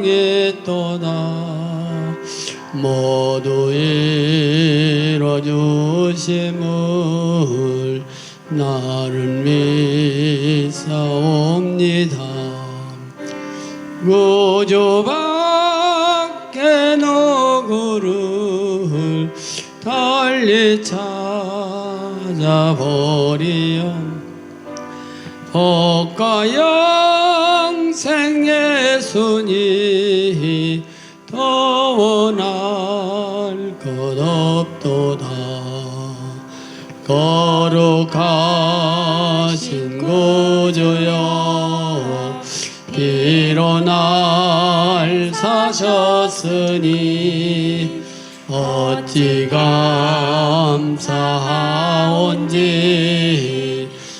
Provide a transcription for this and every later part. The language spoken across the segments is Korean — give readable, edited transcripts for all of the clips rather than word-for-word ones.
당했도다. 모두 이뤄주심을 나를 믿사옵니다. 구주 밖에 누구를 달리 찾아보리요. 복과 영생 예수니 더 원할 것 없도다. 거룩하신 구주여, 비로 날 사셨으니 어찌 감사하온지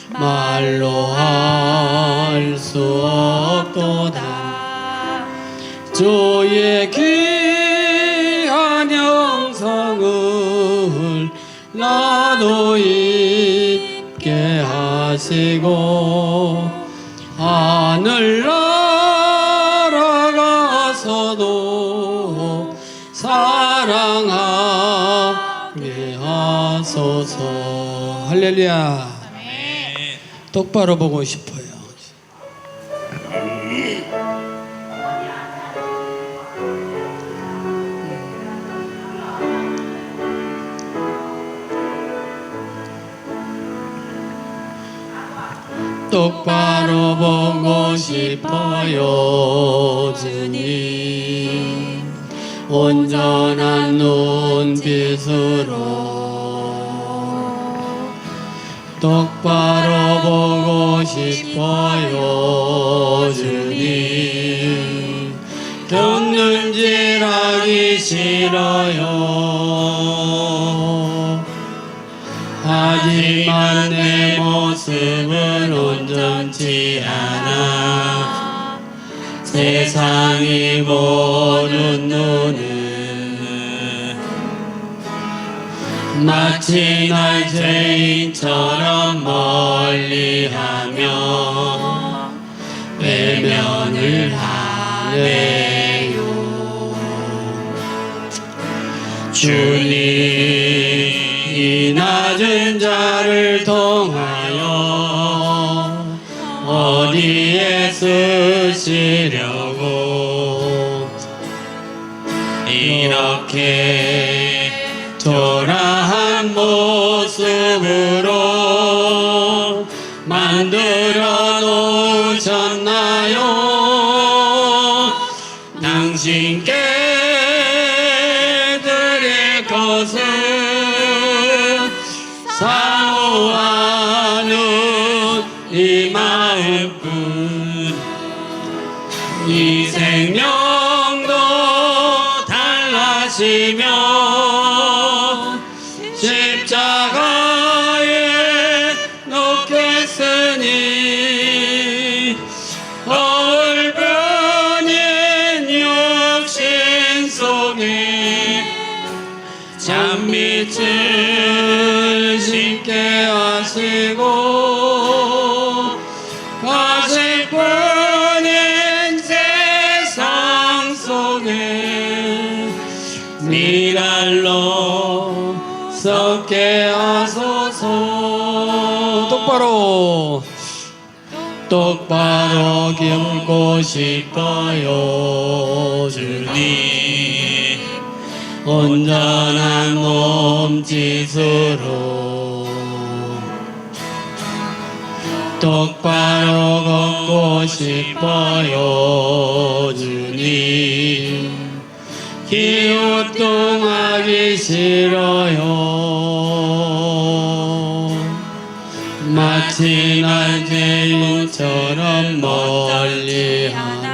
말로 할 수 없도다. 주의 귀한 영성을 나도 있게 하시고 하늘 날아가서도 사랑하게 하소서. 할렐루야. 똑바로 보고 싶어요. 똑바로 보고 싶어요. 주님 온전한 눈빛으로 똑바로 보고 싶어요. 주님 곁눈질하기 싫어요. 하지만 내 모습은 온전치 않아 세상이 보는 눈은 마치 날 죄인처럼 멀리하며 외면을 하네요. 주님 이 낮은 자를 통하여 어디에 쓰시려고 이렇게 초라한 모습으로 만들어 놓으셨나요? 당신께 드릴 것은 사모하는 이 마음뿐. 이 생명도 달라시며 십자가에 놓겠으니 얼버린 육신 속에 참빛을 심게 하시고 가실 뿐인 세상 속에 미랄로 썩게 하소서. 똑바로 기울고 싶어요. 주님 온전한 몸짓으로 똑바로 걷고 싶어요. 주님 기우뚱하기 싫어요. 마치 날 죄인처럼 멀리하는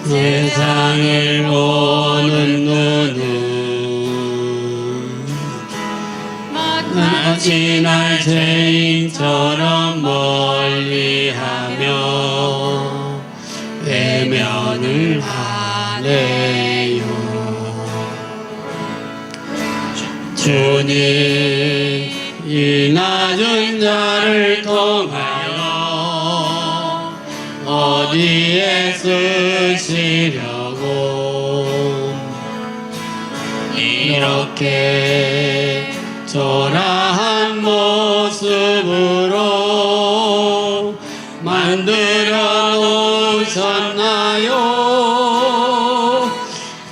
세상을 보는 눈은 마치 날 죄인처럼 멀리하며 외면을 하네요. 주님 이 낮은 자를 통하여 어디에 쓰시려고 이렇게 초라한 모습으로 만들어 놓으셨나요?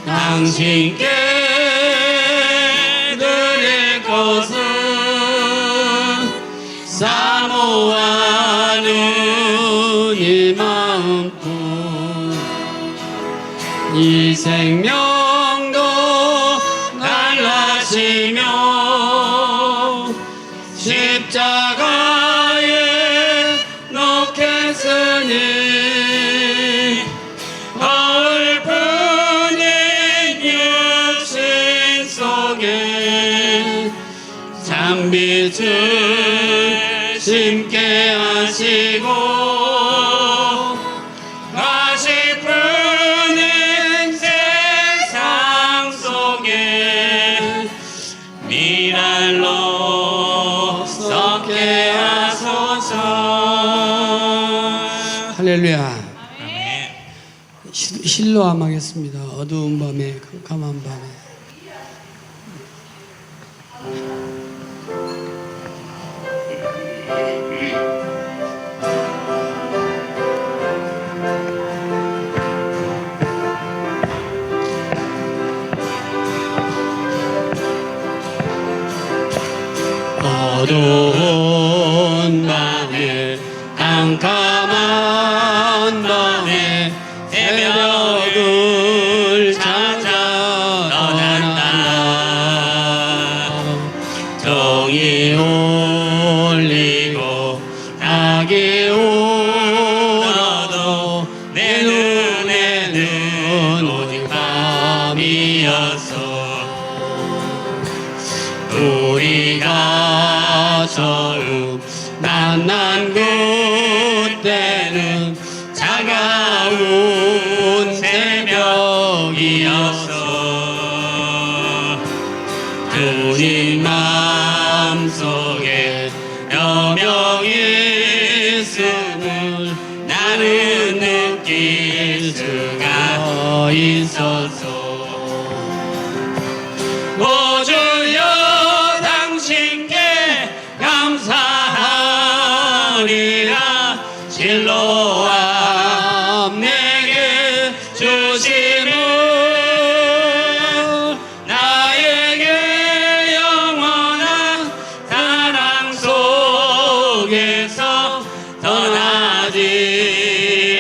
당신께 드릴 것은 사모하는 이 마음뿐. 이 생명도 달라시며 십자가에 놓겠으니 얼뿐인 육신 속에 참빛을 심게 하시고 가시프는 세상 속에 미랄로 썩게 하소서. 할렐루야. 실로암 하겠습니다. 어두운 밤에 캄캄한 밤에. 어두운 밤에 깜깜한 밤에 새벽을 찾아 떠난다. 정이 울리고 낙이 울어도 내 눈에는 오직 밤이었어. 우리가 처음 만난 그때는 차가운 새벽이었어. 주님 마음속에 여명이 있음을 나는 느낄 수가 있었어. 오 주여 당신께 감사하리라. 실로암 내게 주심을 나에게 영원한 사랑 속에서 떠나지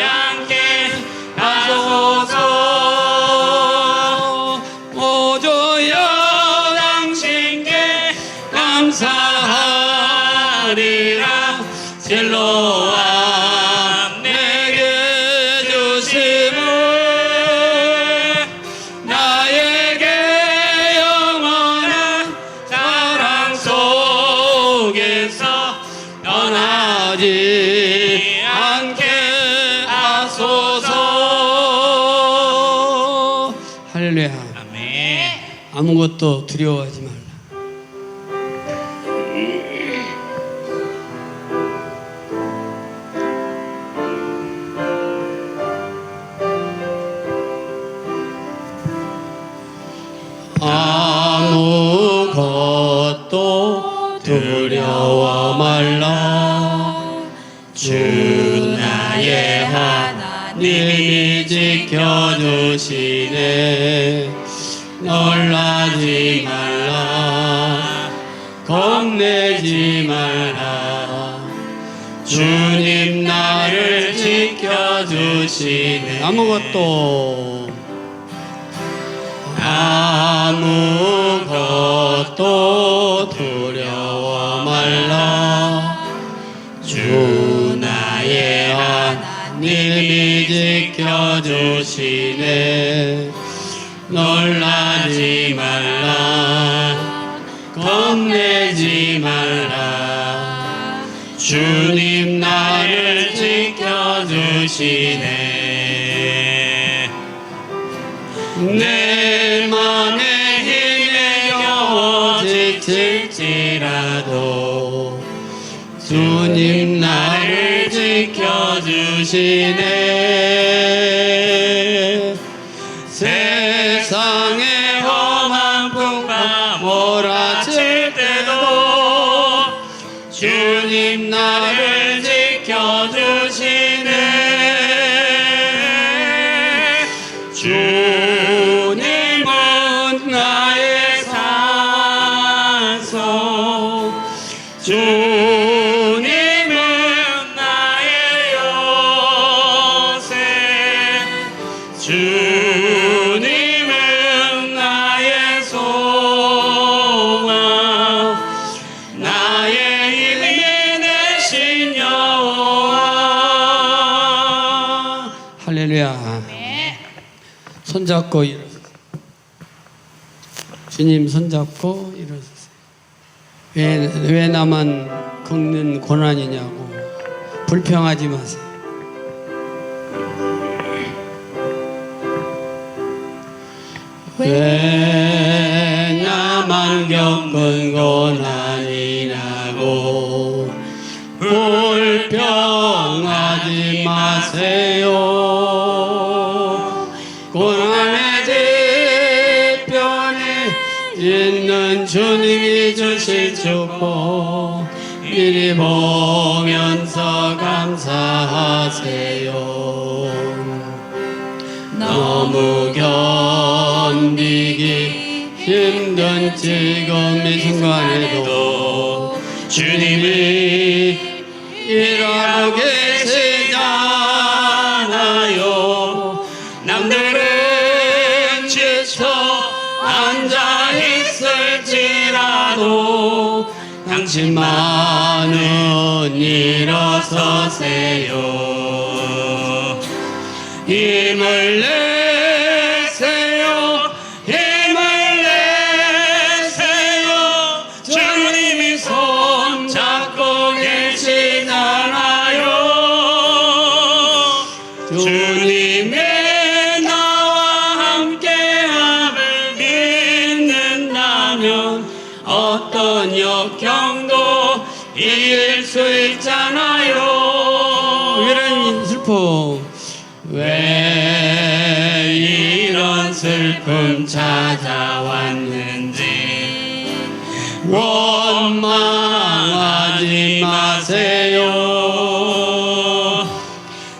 않게 하소서. 오 주여 당신께 감사하리라. 실로암 내게 주심을 나에게 영원한 사랑 속에서 떠나지 않게 하소서. 할렐루야. 아멘. 아무것도 두려워하지 말라. 아무것도 두려워 말라. 주 나의 하나님이 지켜주시네. 놀라지 말라. 겁내지 말라. 주님 나를 지켜주시네. 아무것도 두려워 말라. 주 나의 하나님이 지켜주시네. 놀라지 말라. 겁내지 말라. 주님 나를 지켜주시네. 내 맘에 힘에 겨워 지칠지라도 주님 나를 지켜주시네. 지켜주시네. 세상의 험한 풍파 몰아칠 때도 주님 나를 지켜주시네. 주님은 나의 산소, 주님은 나의 요새, 주님은 나의 소망, 나의 힘이 되신 여호와. 할렐루야. 손잡고 일어서세요. 주님 손잡고 일어서세요. 왜 나만 겪는 고난이냐고 불평하지 마세요. 왜 나만 겪은 고난이냐고 불평하지 마세요. 고난의 뒤편에 있는 주님이 주실 축복 미리 보면서 감사하세요. 너무 견디기 힘든 지금 이 순간에도 주님이 일하고 계시잖아요. 남들은 지쳐 앉아 있을지라도 당신만은 일어서세요. 힘을 내세요. 힘을 내세요. 주님이 손 잡고 계시잖아요. 주님의 나와 함께함을 믿는다면 어떤 역경도 이길 수 있잖아요. 이런 슬픔, 왜 이런 슬픔 찾아왔는지 원망하지 마세요.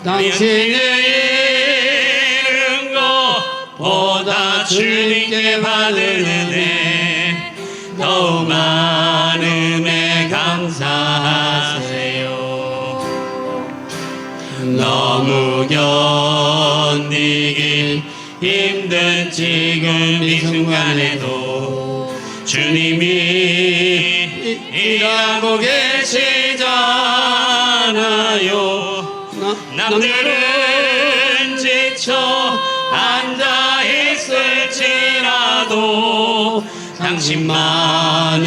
당신의 잃은 것보다 주님께 받은 은혜 더욱 많음에 감사하세요. 너무 견디기 힘든 지금 이 순간에도 주님이 일하고 계시잖아요. 남들은 지쳐 앉아 있을지라도 당신만은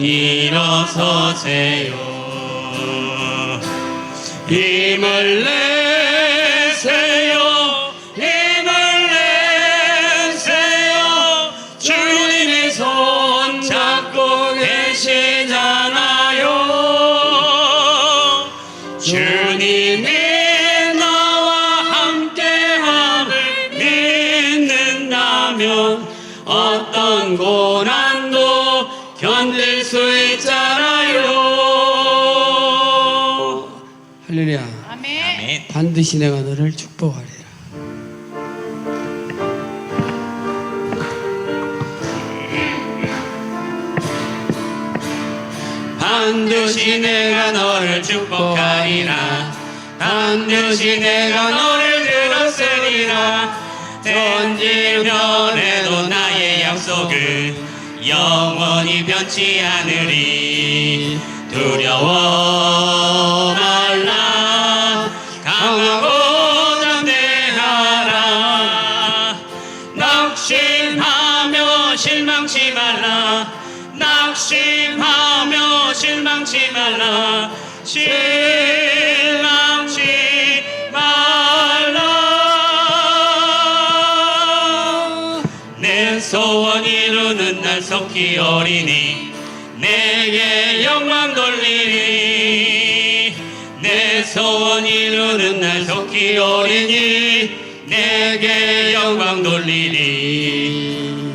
일어서세요. 힘을 내세요. 힘을 내세요. 주님의 손 잡고 계시잖아요. 주님이 나와 함께함을 믿는다면 어떤 고난도 견딜 수 있잖아요. 할렐루야. 아멘. 반드시 내가 너를 축복하리라. 반드시 내가 너를 축복하리라. 반드시 내가 너를 들었으리라. 던질 변해도 나의 약속은 영원히 변치 않으리. 두려워 말라. 강하고 담대하라. 낙심하며 실망치 말라. 낙심하며 실망치 말라. 실망치 말라. 내 소원 이루는 날 속히 어리니 내게 영광 돌리리. 내 소원 이루는 날 속히 오리니 내게 영광 돌리리.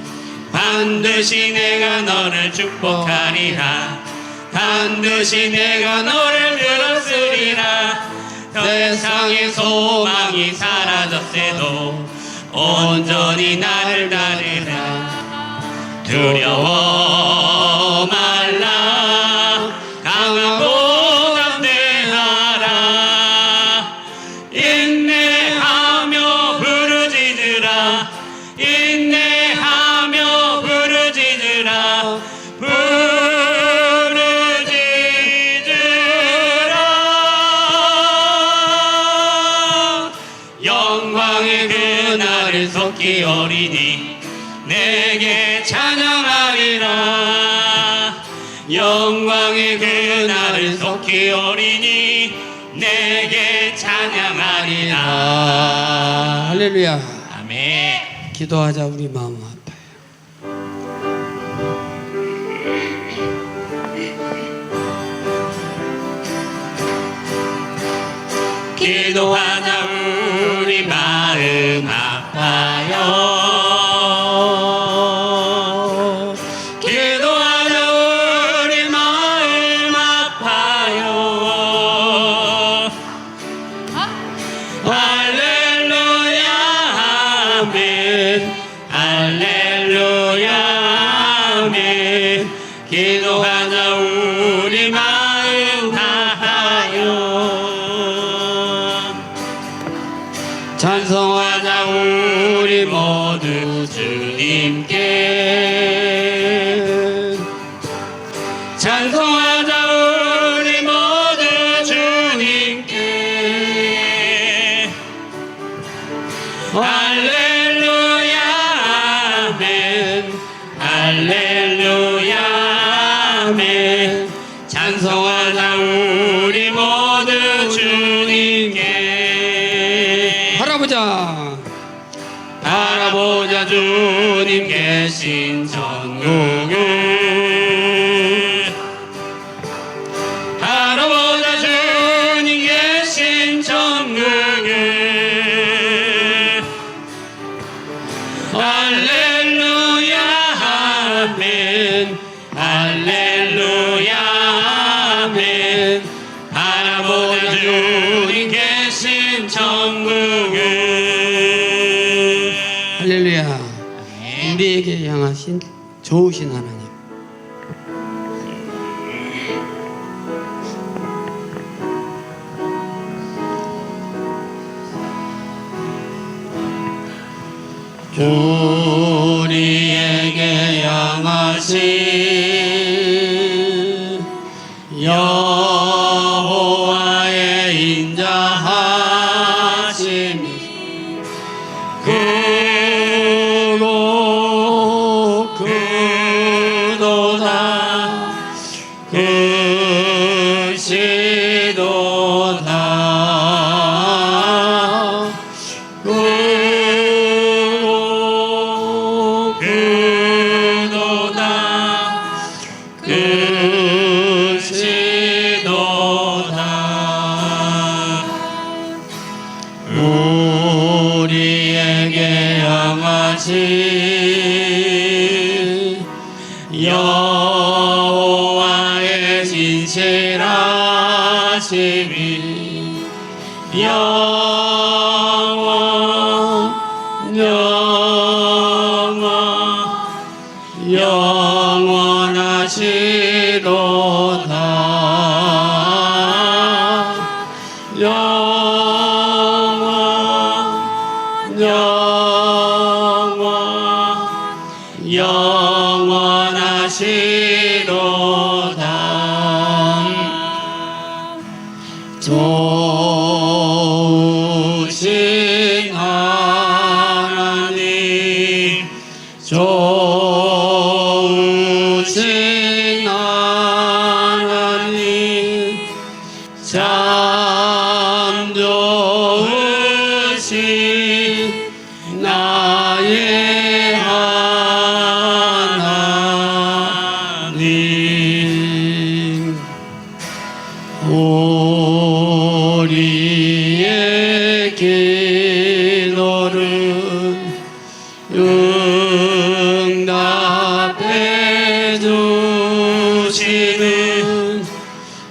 반드시 내가 너를 축복하리라. 반드시 내가 너를 들었으리라. 세상의 소망이 사라졌어도 온전히 나를 따르라. 두려워 말라. 강하고 담대하라. 인내하며 부르짖으라. 인내하며 부르짖으라. 부르짖으라. 영광의 그날을 속히 오리니 내게 찬양하리라. 영광의 그날을 속히 오리니 내게 찬양하리라. 할렐루야. 아멘. 기도하자. 우리 마음 아파요. 기도하자. 우리 마음 아파요. 기도하자. 우리 마음 아파요. 할렐루야 아멘. 할렐루야 아멘. 기도하자. 우리 마음 다하여. 찬송하자. 우리 모두 주님께. 찬송하자. 우리 모두 주님께. 할렐루야 아멘. 할렐루야 아멘. 찬송하자. 우리 모두 주님께. 바라보자. 바라보자. 주님 계신 천국을. 바라보자. 주님 계신 천국을. 할렐루야 아멘. 할렐루야 아멘. 바라보자. 주님 계신 천국을. 할렐루야. 우리에게 향하신 좋으신 하나님. 우리에게 향하신 여호와의 인자하심 그도 그도다. 그시도다. 그도다. 그시도다. 우리에게 향하신 여호와의 진실하심이 영원하시도다. 좋으신 하나님, 좋으신 하나님, 참 좋으신 나의 하나님. 우리 기도를 응답해 주시는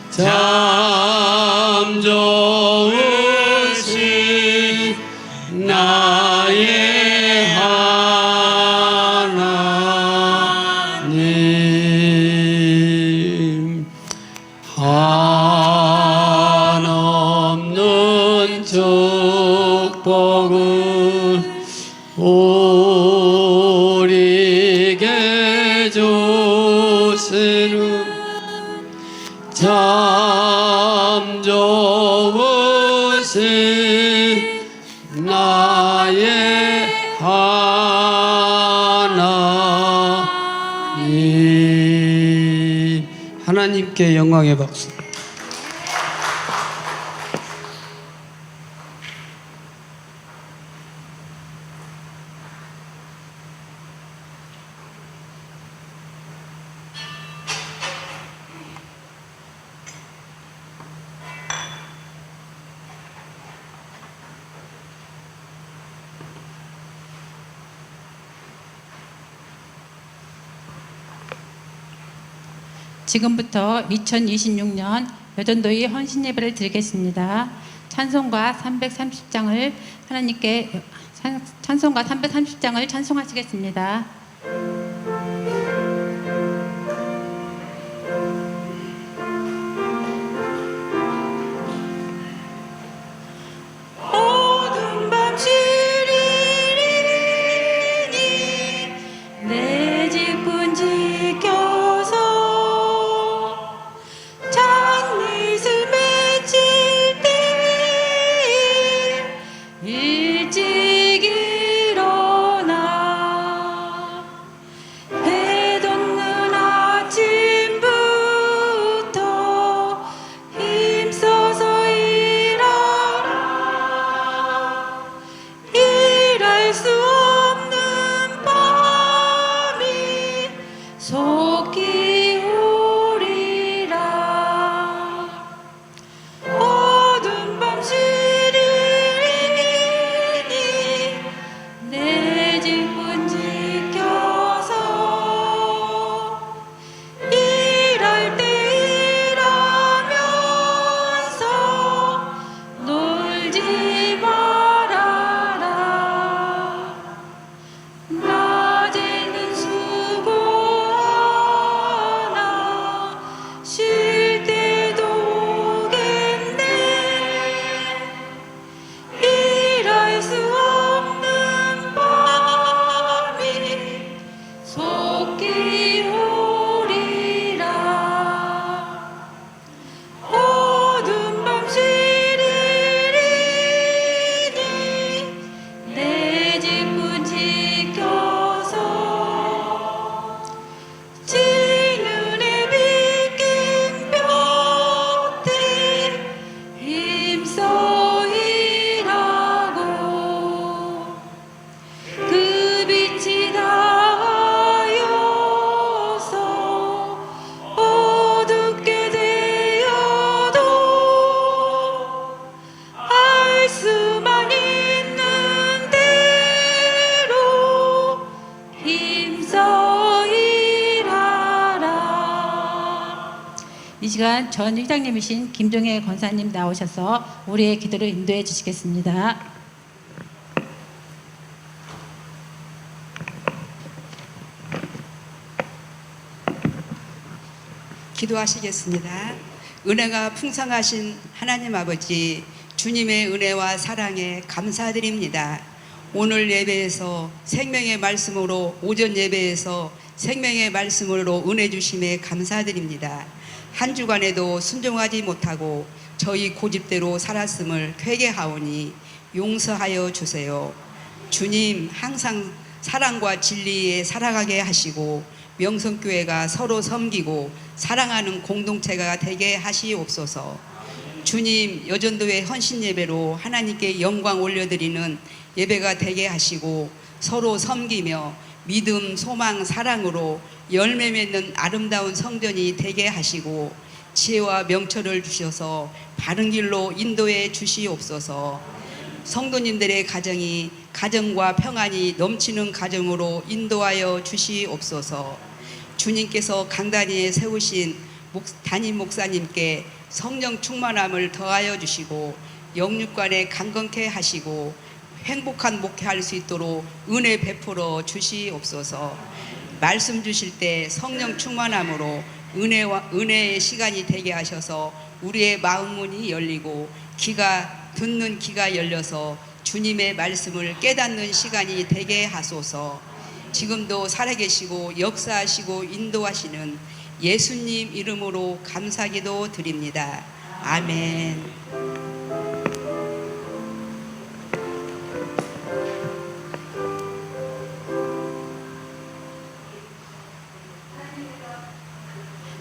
참 좋으신 나의 하나님, 한없는 축복을 우리에게 주시는 참 좋으신 나의 하나님. 하나님께 영광의 박수. 지금부터 2026년 여전도의 헌신 예배를 드리겠습니다. 찬송가 330장을 찬송가 330장을 찬송하시겠습니다. 어둠 밤 시리니 내 집은 지켜서 장밋을 맺힐 때 일찍 일어나 해 돋는 아침부터 힘써서 일할 수 없는 밤이 속히 오리라. 어두운 밤 시리니 내 집은 지켜서 일할 때 일하면서 놀지 말아라. 낮에는 수고하나 쉴 때도 오겠네. 일할 수 없는 밤이 속히 오리라. 어두운 밤 시리니 내 집은 지켜서 지는 해 비긴 볕에 힘써 일하고 그 빛이 닿아여서 어둡게 되어도 알 수만 있는 대로 힘써 일하라. 이 시간 전 회장님이신 김종혜 권사님 나오셔서 우리의 기도를 인도해 주시겠습니다. 기도하시겠습니다. 은혜가 풍성하신 하나님 아버지, 주님의 은혜와 사랑에 감사드립니다. 오늘 예배에서 생명의 말씀으로, 오전 예배에서 생명의 말씀으로 은혜 주심에 감사드립니다. 한 주간에도 순종하지 못하고 저희 고집대로 살았음을 회개하오니 용서하여 주세요. 주님, 항상 사랑과 진리에 살아가게 하시고 명성교회가 서로 섬기고 사랑하는 공동체가 되게 하시옵소서. 주님, 여전도의 헌신 예배로 하나님께 영광 올려드리는 예배가 되게 하시고 서로 섬기며 믿음, 소망, 사랑으로 열매 맺는 아름다운 성전이 되게 하시고 지혜와 명철을 주셔서 바른 길로 인도해 주시옵소서. 성도님들의 가정이 가정과 평안이 넘치는 가정으로 인도하여 주시옵소서. 주님께서 강단위에 세우신 담임 목사님께 성령 충만함을 더하여 주시고 영육간에 강건케 하시고 행복한 목회할 수 있도록 은혜 베풀어 주시옵소서. 말씀 주실 때 성령 충만함으로 은혜의 시간이 되게 하셔서 우리의 마음 문이 열리고 듣는 귀가 열려서 주님의 말씀을 깨닫는 시간이 되게 하소서. 지금도 살아계시고 역사하시고 인도하시는 예수님 이름으로 감사기도 드립니다. 아멘.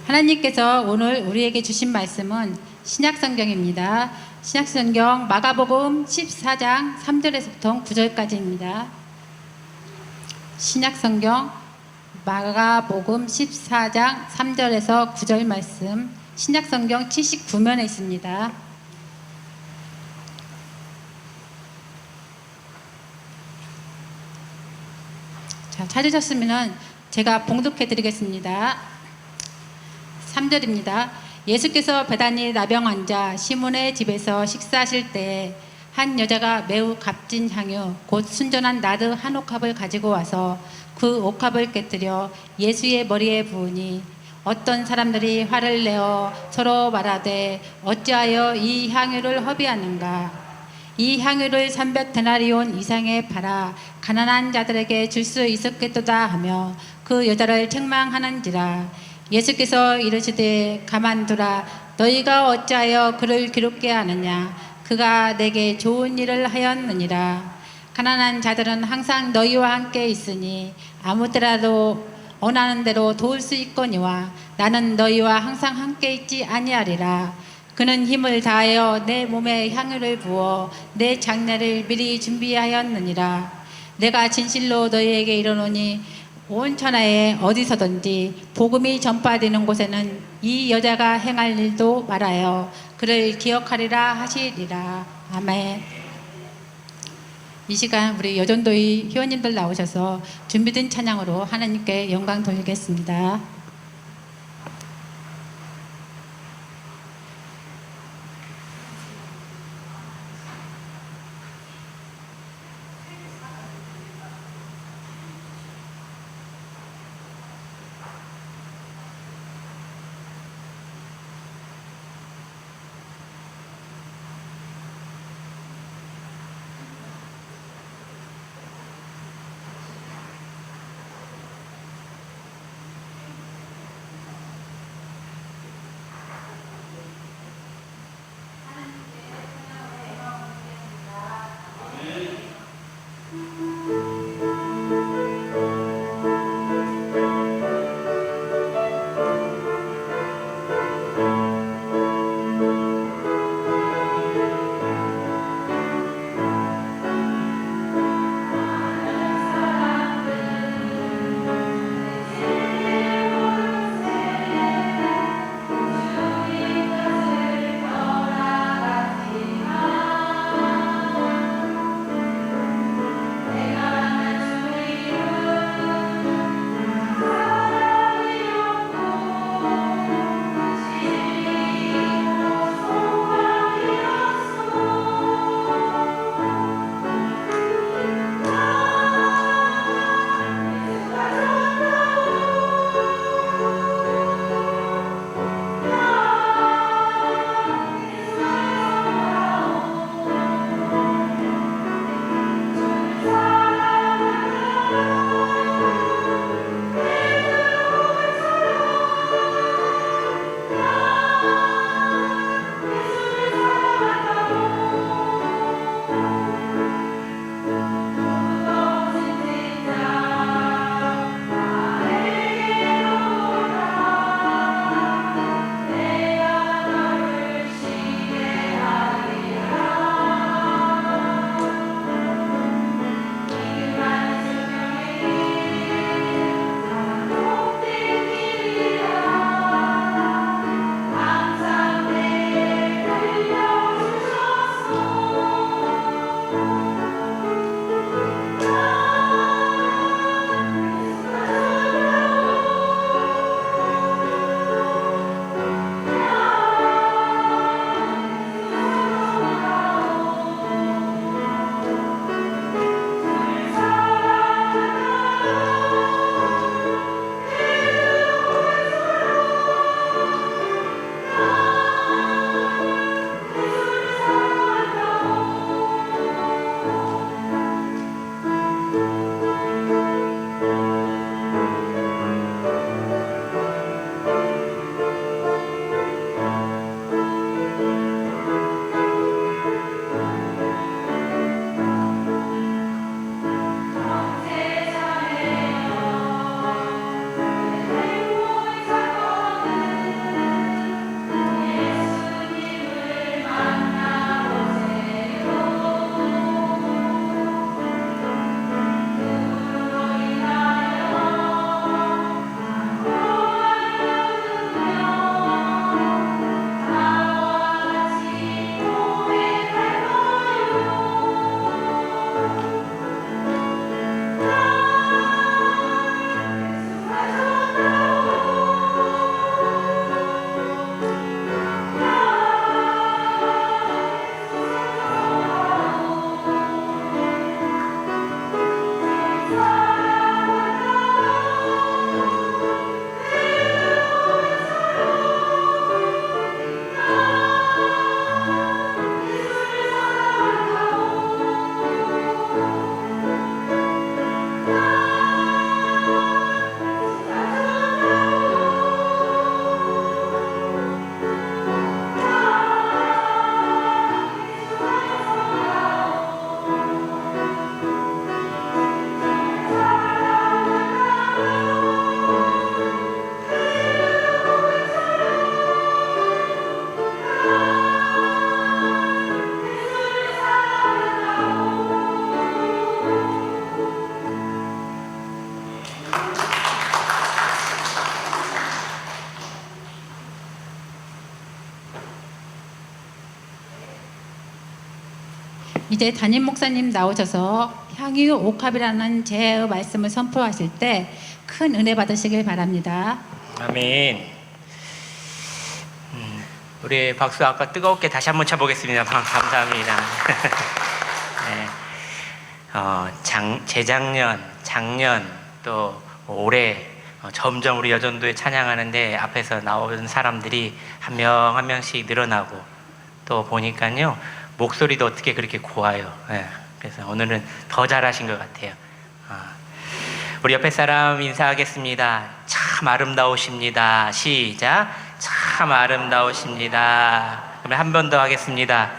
하나님께서 오늘 우리에게 주신 말씀은 신약성경입니다. 신약성경 마가복음 14장 3절에서부터 9절까지입니다. 신약성경 마가복음 14장 3절에서 9절 말씀, 신약성경 79면에 있습니다. 자, 찾으셨으면 제가 봉독해 드리겠습니다. 3절입니다. 예수께서 베다니 나병 환자 시몬의 집에서 식사하실 때 한 여자가 매우 값진 향유 곧 순전한 나드 한 옥합을 가지고 와서 그 옥합을 깨뜨려 예수의 머리에 부으니 어떤 사람들이 화를 내어 서로 말하되 어찌하여 이 향유를 허비하는가. 이 향유를 300데나리온 이상에 팔아 가난한 자들에게 줄 수 있었겠도다 하며 그 여자를 책망하는지라. 예수께서 이르시되 가만두라. 너희가 어찌하여 그를 괴롭게 하느냐. 그가 내게 좋은 일을 하였느니라. 가난한 자들은 항상 너희와 함께 있으니 아무 때라도 원하는 대로 도울 수 있거니와 나는 너희와 항상 함께 있지 아니하리라. 그는 힘을 다하여 내 몸에 향유를 부어 내 장례를 미리 준비하였느니라. 내가 진실로 너희에게 이르노니 온 천하에 어디서든지 복음이 전파되는 곳에는 이 여자가 행할 일도 말하여 그를 기억하리라 하시리라. 아멘. 이 시간 우리 여전도의 회원님들 나오셔서 준비된 찬양으로 하나님께 영광 돌리겠습니다. 이제 담임 목사님 나오셔서 향유 옥합이라는 제 말씀을 선포하실 때 큰 은혜 받으시길 바랍니다. 아멘. 우리 박수 아까 뜨겁게 다시 한번 쳐보겠습니다. 감사합니다. 네. 재작년, 작년 또 올해 점점 우리 여전도에 찬양하는데 앞에서 나오는 사람들이 한 명 한 명씩 늘어나고 또 보니까요 목소리도 어떻게 그렇게 고와요. 네. 그래서 오늘은 더 잘하신 것 같아요. 우리 옆에 사람 인사하겠습니다. 참 아름다우십니다. 시작. 참 아름다우십니다. 그러면 한 번 더 하겠습니다.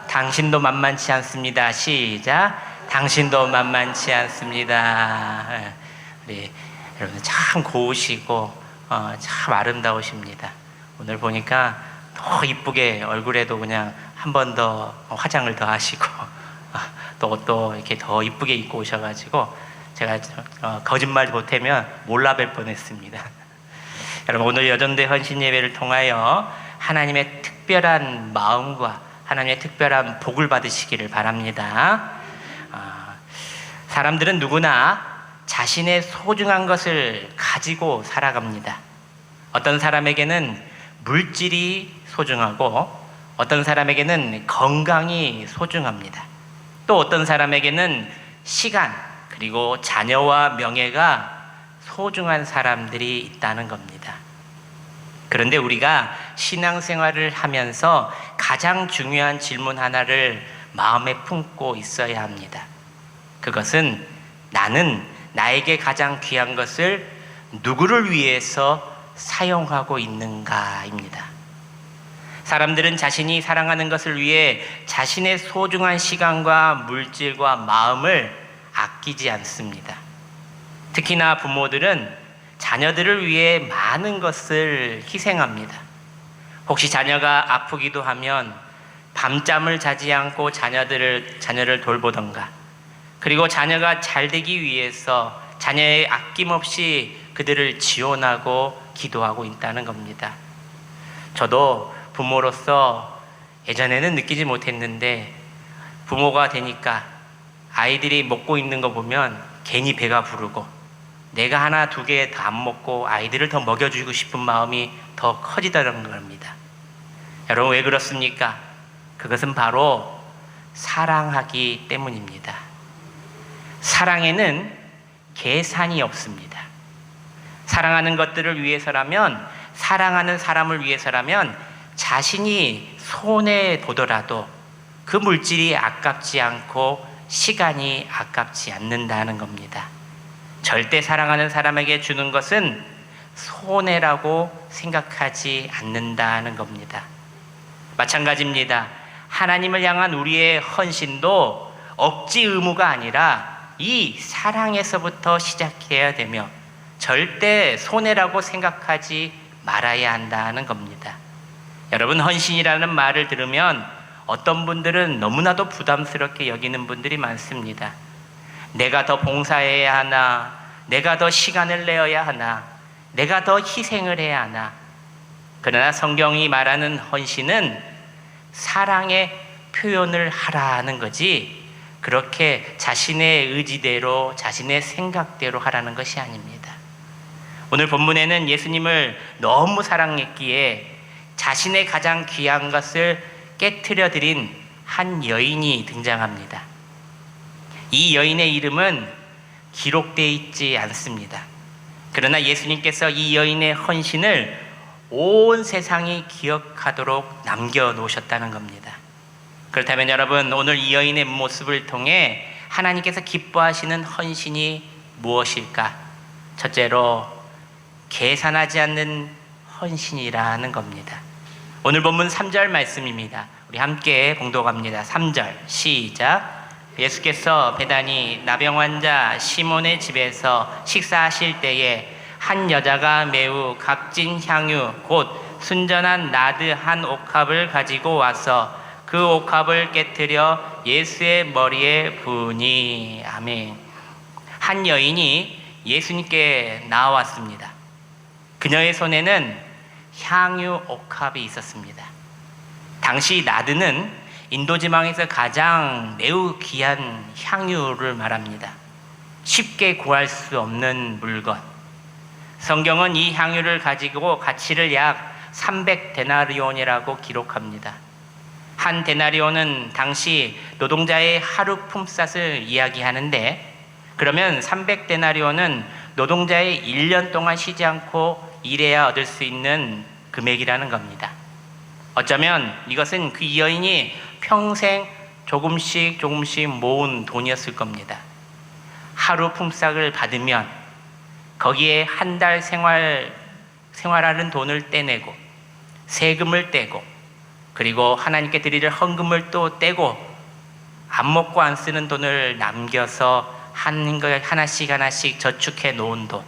당신도 만만치 않습니다. 시작. 당신도 만만치 않습니다. 우리 여러분 참 고우시고 참 아름다우십니다. 오늘 보니까 더 이쁘게 얼굴에도 그냥 한 번 더 화장을 더 하시고 또 옷도 이렇게 더 이쁘게 입고 오셔가지고 제가 거짓말 보태면 몰라뵐 뻔했습니다. 여러분 오늘 여전대 헌신 예배를 통하여 하나님의 특별한 마음과 하나님의 특별한 복을 받으시기를 바랍니다. 사람들은 누구나 자신의 소중한 것을 가지고 살아갑니다. 어떤 사람에게는 물질이 소중하고 어떤 사람에게는 건강이 소중합니다. 또 어떤 사람에게는 시간 그리고 자녀와 명예가 소중한 사람들이 있다는 겁니다. 그런데 우리가 신앙생활을 하면서 가장 중요한 질문 하나를 마음에 품고 있어야 합니다. 그것은 나는 나에게 가장 귀한 것을 누구를 위해서 사용하고 있는가입니다. 사람들은 자신이 사랑하는 것을 위해 자신의 소중한 시간과 물질과 마음을 아끼지 않습니다. 특히나 부모들은 자녀들을 위해 많은 것을 희생합니다. 혹시 자녀가 아프기도 하면 밤잠을 자지 않고 자녀를 돌보던가, 그리고 자녀가 잘 되기 위해서 자녀의 아낌없이 그들을 지원하고 기도하고 있다는 겁니다. 저도 부모로서 예전에는 느끼지 못했는데 부모가 되니까 아이들이 먹고 있는 거 보면 괜히 배가 부르고 내가 하나 두 개 더 안 먹고 아이들을 더 먹여주고 싶은 마음이 더 커지다는 겁니다. 여러분 왜 그렇습니까? 그것은 바로 사랑하기 때문입니다. 사랑에는 계산이 없습니다. 사랑하는 것들을 위해서라면, 사랑하는 사람을 위해서라면 자신이 손해보더라도 그 물질이 아깝지 않고 시간이 아깝지 않는다는 겁니다. 절대 사랑하는 사람에게 주는 것은 손해라고 생각하지 않는다는 겁니다. 마찬가지입니다. 하나님을 향한 우리의 헌신도 억지 의무가 아니라 이 사랑에서부터 시작해야 되며 절대 손해라고 생각하지 말아야 한다는 겁니다. 여러분, 헌신이라는 말을 들으면 어떤 분들은 너무나도 부담스럽게 여기는 분들이 많습니다. 내가 더 봉사해야 하나, 내가 더 시간을 내어야 하나, 내가 더 희생을 해야 하나. 그러나 성경이 말하는 헌신은 사랑의 표현을 하라는 거지, 그렇게 자신의 의지대로 자신의 생각대로 하라는 것이 아닙니다. 오늘 본문에는 예수님을 너무 사랑했기에 자신의 가장 귀한 것을 깨트려 드린 한 여인이 등장합니다. 이 여인의 이름은 기록되어 있지 않습니다. 그러나 예수님께서 이 여인의 헌신을 온 세상이 기억하도록 남겨놓으셨다는 겁니다. 그렇다면 여러분, 오늘 이 여인의 모습을 통해 하나님께서 기뻐하시는 헌신이 무엇일까? 첫째로, 계산하지 않는 헌신이라는 겁니다. 오늘 본문 3절 말씀입니다. 우리 함께 봉독합니다. 3절 시작. 예수께서 베다니 나병 환자 시몬의 집에서 식사하실 때에 한 여자가 매우 값진 향유 곧 순전한 나드 한 옥합을 가지고 와서 그 옥합을 깨트려 예수의 머리에 부으니. 아멘. 한 여인이 예수님께 나왔습니다. 그녀의 손에는 향유 옥합이 있었습니다. 당시 나드는 인도 지방에서 가장 매우 귀한 향유를 말합니다. 쉽게 구할 수 없는 물건. 성경은 이 향유를 가지고 가치를 약 300데나리온이라고 기록합니다. 한 데나리온은 당시 노동자의 하루 품삯을 이야기하는데, 그러면 300데나리온은 노동자의 1년 동안 쉬지 않고 일해야 얻을 수 있는 금액이라는 겁니다. 어쩌면 이것은 그 여인이 평생 조금씩 모은 돈이었을 겁니다. 하루 품삯을 받으면 거기에 한 달 생활하는 돈을 떼내고 세금을 떼고 그리고 하나님께 드릴 헌금을 또 떼고 안 먹고 안 쓰는 돈을 남겨서 하나씩 저축해 놓은 돈.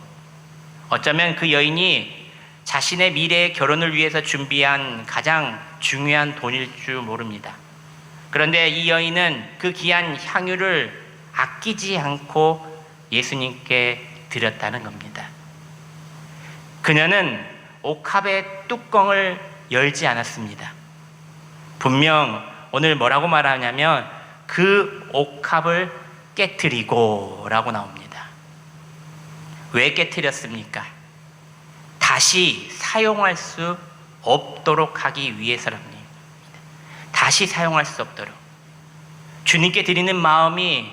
어쩌면 그 여인이 자신의 미래의 결혼을 위해서 준비한 가장 중요한 돈일 줄 모릅니다. 그런데 이 여인은 그 귀한 향유를 아끼지 않고 예수님께 드렸다는 겁니다. 그녀는 옥합의 뚜껑을 열지 않았습니다. 분명 오늘 뭐라고 말하냐면 그 옥합을 깨트리고 라고 나옵니다. 왜 깨트렸습니까? 다시 사용할 수 없도록 하기 위해서랍니다. 다시 사용할 수 없도록. 주님께 드리는 마음이,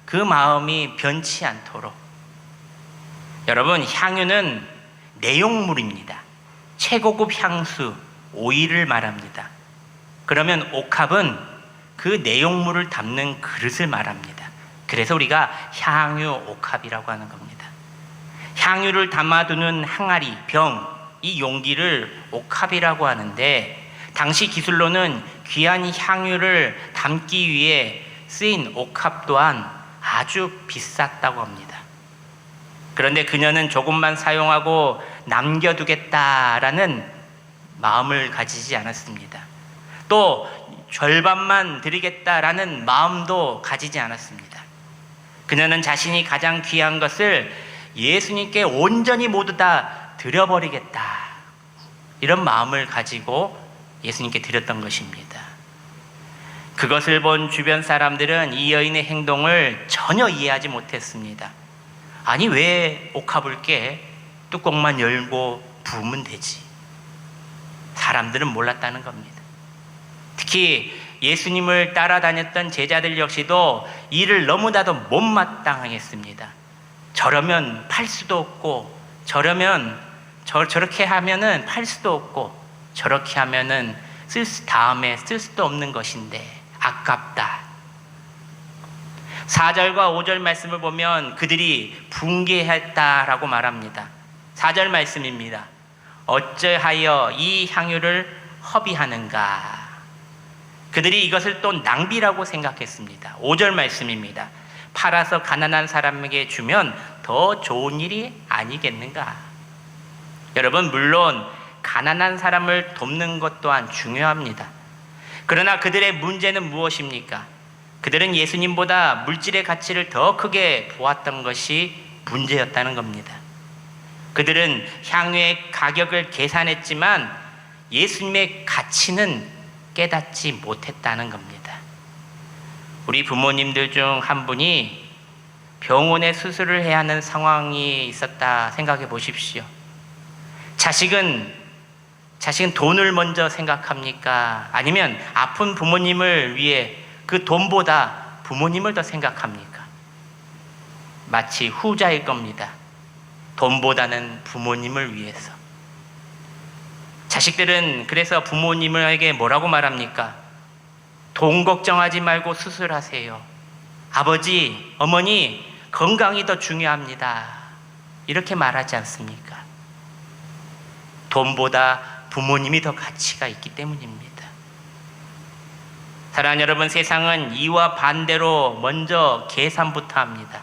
그 마음이 변치 않도록. 여러분, 향유는 내용물입니다. 최고급 향수, 오일을 말합니다. 그러면 옥합은 그 내용물을 담는 그릇을 말합니다. 그래서 우리가 향유 옥합이라고 하는 겁니다. 향유를 담아두는 항아리, 병, 이 용기를 옥합이라고 하는데, 당시 기술로는 귀한 향유를 담기 위해 쓰인 옥합 또한 아주 비쌌다고 합니다. 그런데 그녀는 조금만 사용하고 남겨두겠다라는 마음을 가지지 않았습니다. 또 절반만 드리겠다라는 마음도 가지지 않았습니다. 그녀는 자신이 가장 귀한 것을 예수님께 온전히 모두 다 드려버리겠다, 이런 마음을 가지고 예수님께 드렸던 것입니다. 그것을 본 주변 사람들은 이 여인의 행동을 전혀 이해하지 못했습니다. 아니, 왜 옥합을 깨? 뚜껑만 열고 부으면 되지. 사람들은 몰랐다는 겁니다. 특히 예수님을 따라다녔던 제자들 역시도 이를 너무나도 못마땅했습니다. 저러면 팔 수도 없고, 저렇게 하면은 팔 수도 없고, 저렇게 하면은 다음에 쓸 수도 없는 것인데 아깝다. 4절과 5절 말씀을 보면 그들이 붕괴했다라고 말합니다. 4절 말씀입니다. 어찌하여 이 향유를 허비하는가? 그들이 이것을 또 낭비라고 생각했습니다. 5절 말씀입니다. 팔아서 가난한 사람에게 주면 더 좋은 일이 아니겠는가? 여러분, 물론 가난한 사람을 돕는 것 또한 중요합니다. 그러나 그들의 문제는 무엇입니까? 그들은 예수님보다 물질의 가치를 더 크게 보았던 것이 문제였다는 겁니다. 그들은 향유의 가격을 계산했지만 예수님의 가치는 깨닫지 못했다는 겁니다. 우리 부모님들 중 한 분이 병원에 수술을 해야 하는 상황이 있었다 생각해 보십시오. 자식은 돈을 먼저 생각합니까? 아니면 아픈 부모님을 위해 그 돈보다 부모님을 더 생각합니까? 마치 후자일 겁니다. 돈보다는 부모님을 위해서. 자식들은 그래서 부모님에게 뭐라고 말합니까? 돈 걱정하지 말고 수술하세요. 아버지, 어머니, 건강이 더 중요합니다. 이렇게 말하지 않습니까? 돈보다 부모님이 더 가치가 있기 때문입니다. 사랑하는 여러분, 세상은 이와 반대로 먼저 계산부터 합니다.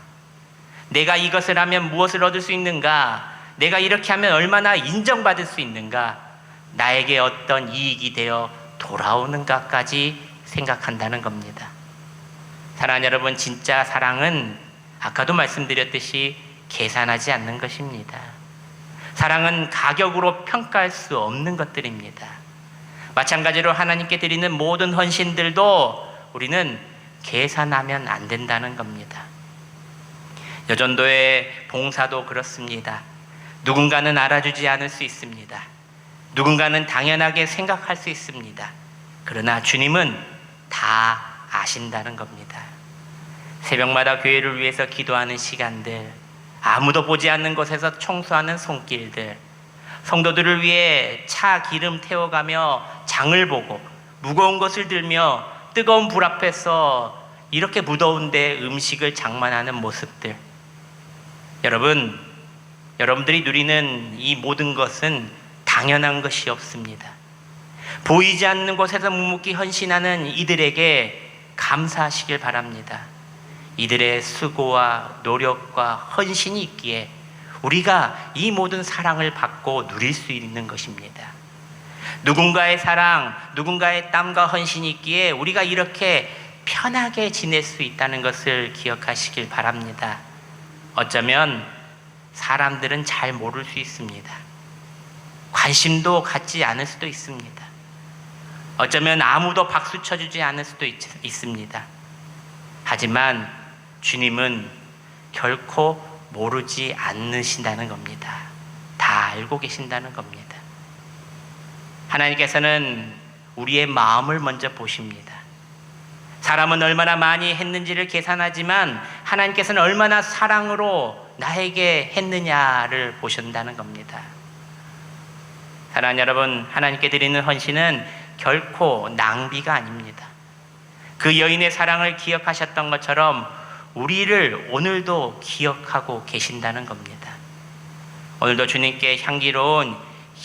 내가 이것을 하면 무엇을 얻을 수 있는가? 내가 이렇게 하면 얼마나 인정받을 수 있는가? 나에게 어떤 이익이 되어 돌아오는가까지 생각한다는 겁니다. 사랑하는 여러분, 진짜 사랑은 아까도 말씀드렸듯이 계산하지 않는 것입니다. 사랑은 가격으로 평가할 수 없는 것들입니다. 마찬가지로 하나님께 드리는 모든 헌신들도 우리는 계산하면 안 된다는 겁니다. 여전도의 봉사도 그렇습니다. 누군가는 알아주지 않을 수 있습니다. 누군가는 당연하게 생각할 수 있습니다. 그러나 주님은 다 아신다는 겁니다. 새벽마다 교회를 위해서 기도하는 시간들, 아무도 보지 않는 곳에서 청소하는 손길들, 성도들을 위해 차 기름 태워가며 장을 보고 무거운 것을 들며 뜨거운 불 앞에서 이렇게 무더운데 음식을 장만하는 모습들, 여러분들이 누리는 이 모든 것은 당연한 것이 없습니다. 보이지 않는 곳에서 묵묵히 헌신하는 이들에게 감사하시길 바랍니다. 이들의 수고와 노력과 헌신이 있기에 우리가 이 모든 사랑을 받고 누릴 수 있는 것입니다. 누군가의 사랑, 누군가의 땀과 헌신이 있기에 우리가 이렇게 편하게 지낼 수 있다는 것을 기억하시길 바랍니다. 어쩌면 사람들은 잘 모를 수 있습니다. 관심도 갖지 않을 수도 있습니다. 어쩌면 아무도 박수 쳐주지 않을 수도 있습니다. 하지만 주님은 결코 모르지 않으신다는 겁니다. 다 알고 계신다는 겁니다. 하나님께서는 우리의 마음을 먼저 보십니다. 사람은 얼마나 많이 했는지를 계산하지만 하나님께서는 얼마나 사랑으로 나에게 했느냐를 보신다는 겁니다. 사랑하는 여러분, 하나님께 드리는 헌신은 결코 낭비가 아닙니다. 그 여인의 사랑을 기억하셨던 것처럼 우리를 오늘도 기억하고 계신다는 겁니다. 오늘도 주님께 향기로운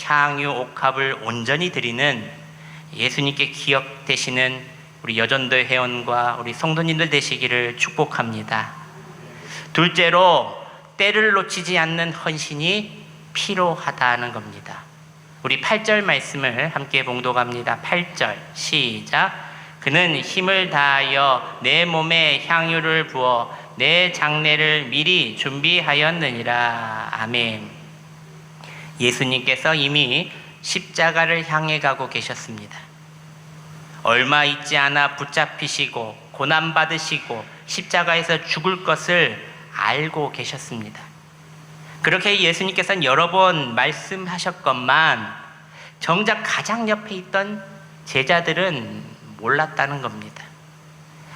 향유 옥합을 온전히 드리는 예수님께 기억되시는 우리 여전도 회원과 우리 성도님들 되시기를 축복합니다. 둘째로 때를 놓치지 않는 헌신이 필요하다는 겁니다. 우리 8절 말씀을 함께 봉독합니다. 8절 시작. 그는 힘을 다하여 내 몸에 향유를 부어 내 장례를 미리 준비하였느니라. 아멘. 예수님께서 이미 십자가를 향해 가고 계셨습니다. 얼마 있지 않아 붙잡히시고 고난받으시고 십자가에서 죽을 것을 알고 계셨습니다. 그렇게 예수님께서는 여러 번 말씀하셨건만 정작 가장 옆에 있던 제자들은 몰랐다는 겁니다.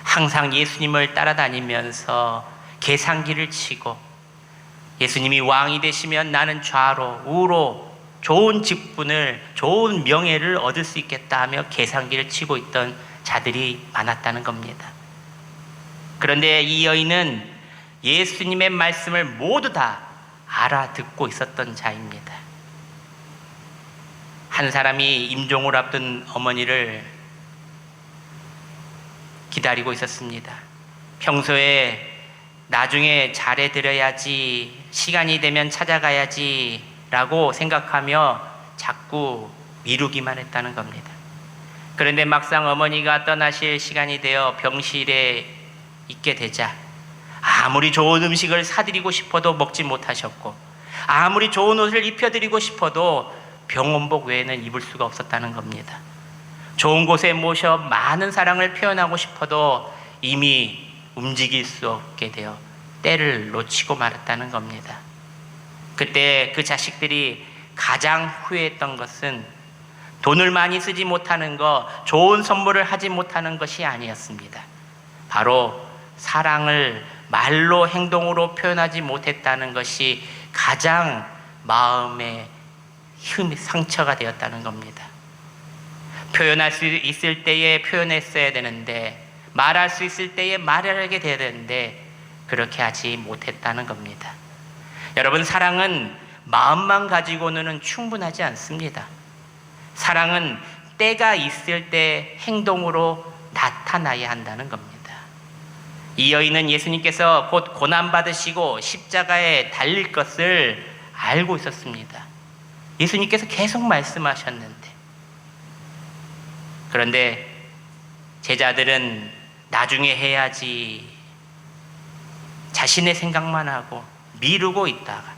항상 예수님을 따라다니면서 계산기를 치고 예수님이 왕이 되시면 나는 좌로 우로 좋은 직분을, 좋은 명예를 얻을 수 있겠다 하며 계산기를 치고 있던 자들이 많았다는 겁니다. 그런데 이 여인은 예수님의 말씀을 모두 다 알아듣고 있었던 자입니다. 한 사람이 임종을 앞둔 어머니를 기다리고 있었습니다. 평소에 나중에 잘해드려야지, 시간이 되면 찾아가야지 라고 생각하며 자꾸 미루기만 했다는 겁니다. 그런데 막상 어머니가 떠나실 시간이 되어 병실에 있게 되자 아무리 좋은 음식을 사드리고 싶어도 먹지 못하셨고 아무리 좋은 옷을 입혀드리고 싶어도 병원복 외에는 입을 수가 없었다는 겁니다. 좋은 곳에 모셔 많은 사랑을 표현하고 싶어도 이미 움직일 수 없게 되어 때를 놓치고 말았다는 겁니다. 그때 그 자식들이 가장 후회했던 것은 돈을 많이 쓰지 못하는 것, 좋은 선물을 하지 못하는 것이 아니었습니다. 바로 사랑을 말로 행동으로 표현하지 못했다는 것이 가장 마음에 상처가 되었다는 겁니다. 표현할 수 있을 때에 표현했어야 되는데, 말할 수 있을 때에 말하게 돼야 되는데 그렇게 하지 못했다는 겁니다. 여러분, 사랑은 마음만 가지고는 충분하지 않습니다. 사랑은 때가 있을 때 행동으로 나타나야 한다는 겁니다. 이 여인은 예수님께서 곧 고난받으시고 십자가에 달릴 것을 알고 있었습니다. 예수님께서 계속 말씀하셨는데, 그런데 제자들은 나중에 해야지 자신의 생각만 하고 미루고 있다가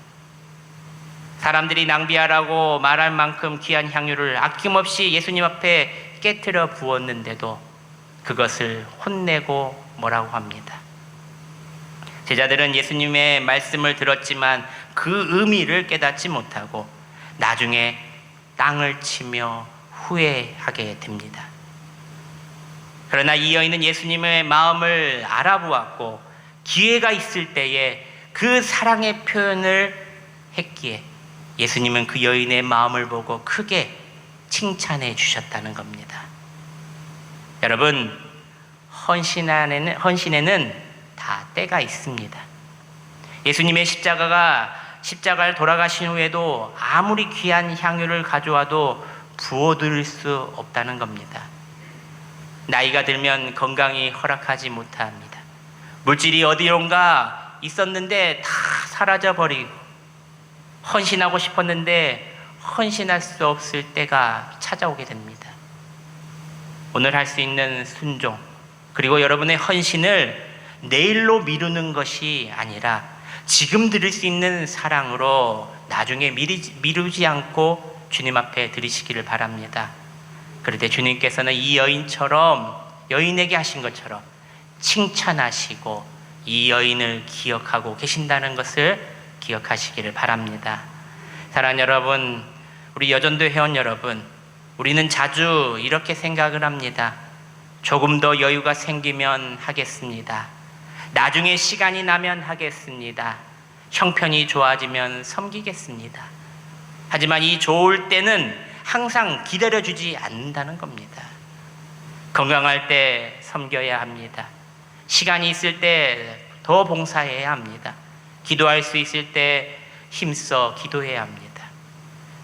사람들이 낭비하라고 말할 만큼 귀한 향유를 아낌없이 예수님 앞에 깨트려 부었는데도 그것을 혼내고 뭐라고 합니다. 제자들은 예수님의 말씀을 들었지만 그 의미를 깨닫지 못하고 나중에 땅을 치며 후회하게 됩니다. 그러나 이 여인은 예수님의 마음을 알아보았고 기회가 있을 때에 그 사랑의 표현을 했기에 예수님은 그 여인의 마음을 보고 크게 칭찬해 주셨다는 겁니다. 여러분, 헌신에는 다 때가 있습니다. 예수님의 십자가를 돌아가신 후에도 아무리 귀한 향유를 가져와도 부어드릴 수 없다는 겁니다. 나이가 들면 건강이 허락하지 못합니다. 물질이 어디론가 있었는데 다 사라져버리고 헌신하고 싶었는데 헌신할 수 없을 때가 찾아오게 됩니다. 오늘 할 수 있는 순종, 그리고 여러분의 헌신을 내일로 미루는 것이 아니라 지금 드릴 수 있는 사랑으로 나중에 미루지 않고 주님 앞에 드리시기를 바랍니다. 그럴 때 주님께서는 이 여인에게 하신 것처럼 칭찬하시고 이 여인을 기억하고 계신다는 것을 기억하시기를 바랍니다. 사랑하는 여러분, 우리 여전도 회원 여러분, 우리는 자주 이렇게 생각을 합니다. 조금 더 여유가 생기면 하겠습니다. 나중에 시간이 나면 하겠습니다. 형편이 좋아지면 섬기겠습니다. 하지만 이 좋을 때는 항상 기다려주지 않는다는 겁니다. 건강할 때 섬겨야 합니다. 시간이 있을 때 더 봉사해야 합니다. 기도할 수 있을 때 힘써 기도해야 합니다.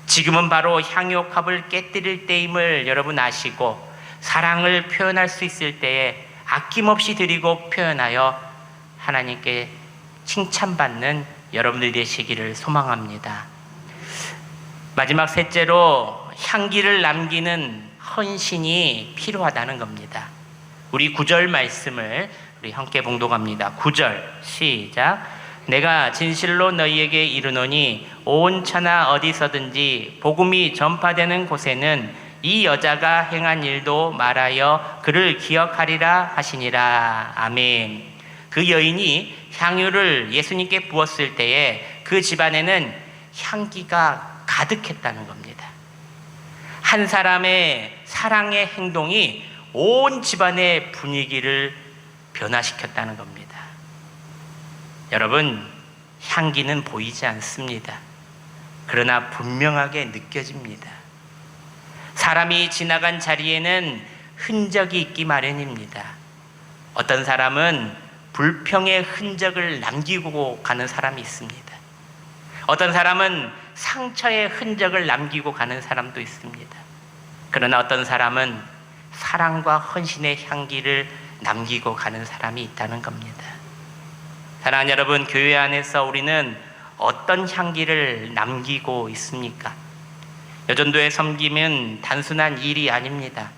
지금은 바로 향유옥합을 깨뜨릴 때임을 여러분 아시고 사랑을 표현할 수 있을 때에 아낌없이 드리고 표현하여 하나님께 칭찬받는 여러분들이 되시기를 소망합니다. 마지막 셋째로 향기를 남기는 헌신이 필요하다는 겁니다. 우리 9절 말씀을 우리 함께 봉독합니다. 9절 시작. 내가 진실로 너희에게 이르노니 온 천하 어디서든지 복음이 전파되는 곳에는 이 여자가 행한 일도 말하여 그를 기억하리라 하시니라. 아멘. 그 여인이 향유를 예수님께 부었을 때에 그 집안에는 향기가 가득했다는 겁니다. 한 사람의 사랑의 행동이 온 집안의 분위기를 변화시켰다는 겁니다. 여러분, 향기는 보이지 않습니다. 그러나 분명하게 느껴집니다. 사람이 지나간 자리에는 흔적이 있기 마련입니다. 어떤 사람은 불평의 흔적을 남기고 가는 사람이 있습니다. 어떤 사람은 상처의 흔적을 남기고 가는 사람도 있습니다. 그러나 어떤 사람은 사랑과 헌신의 향기를 남기고 가는 사람이 있다는 겁니다. 사랑하는 여러분, 교회 안에서 우리는 어떤 향기를 남기고 있습니까? 여전도의 섬김은 단순한 일이 아닙니다.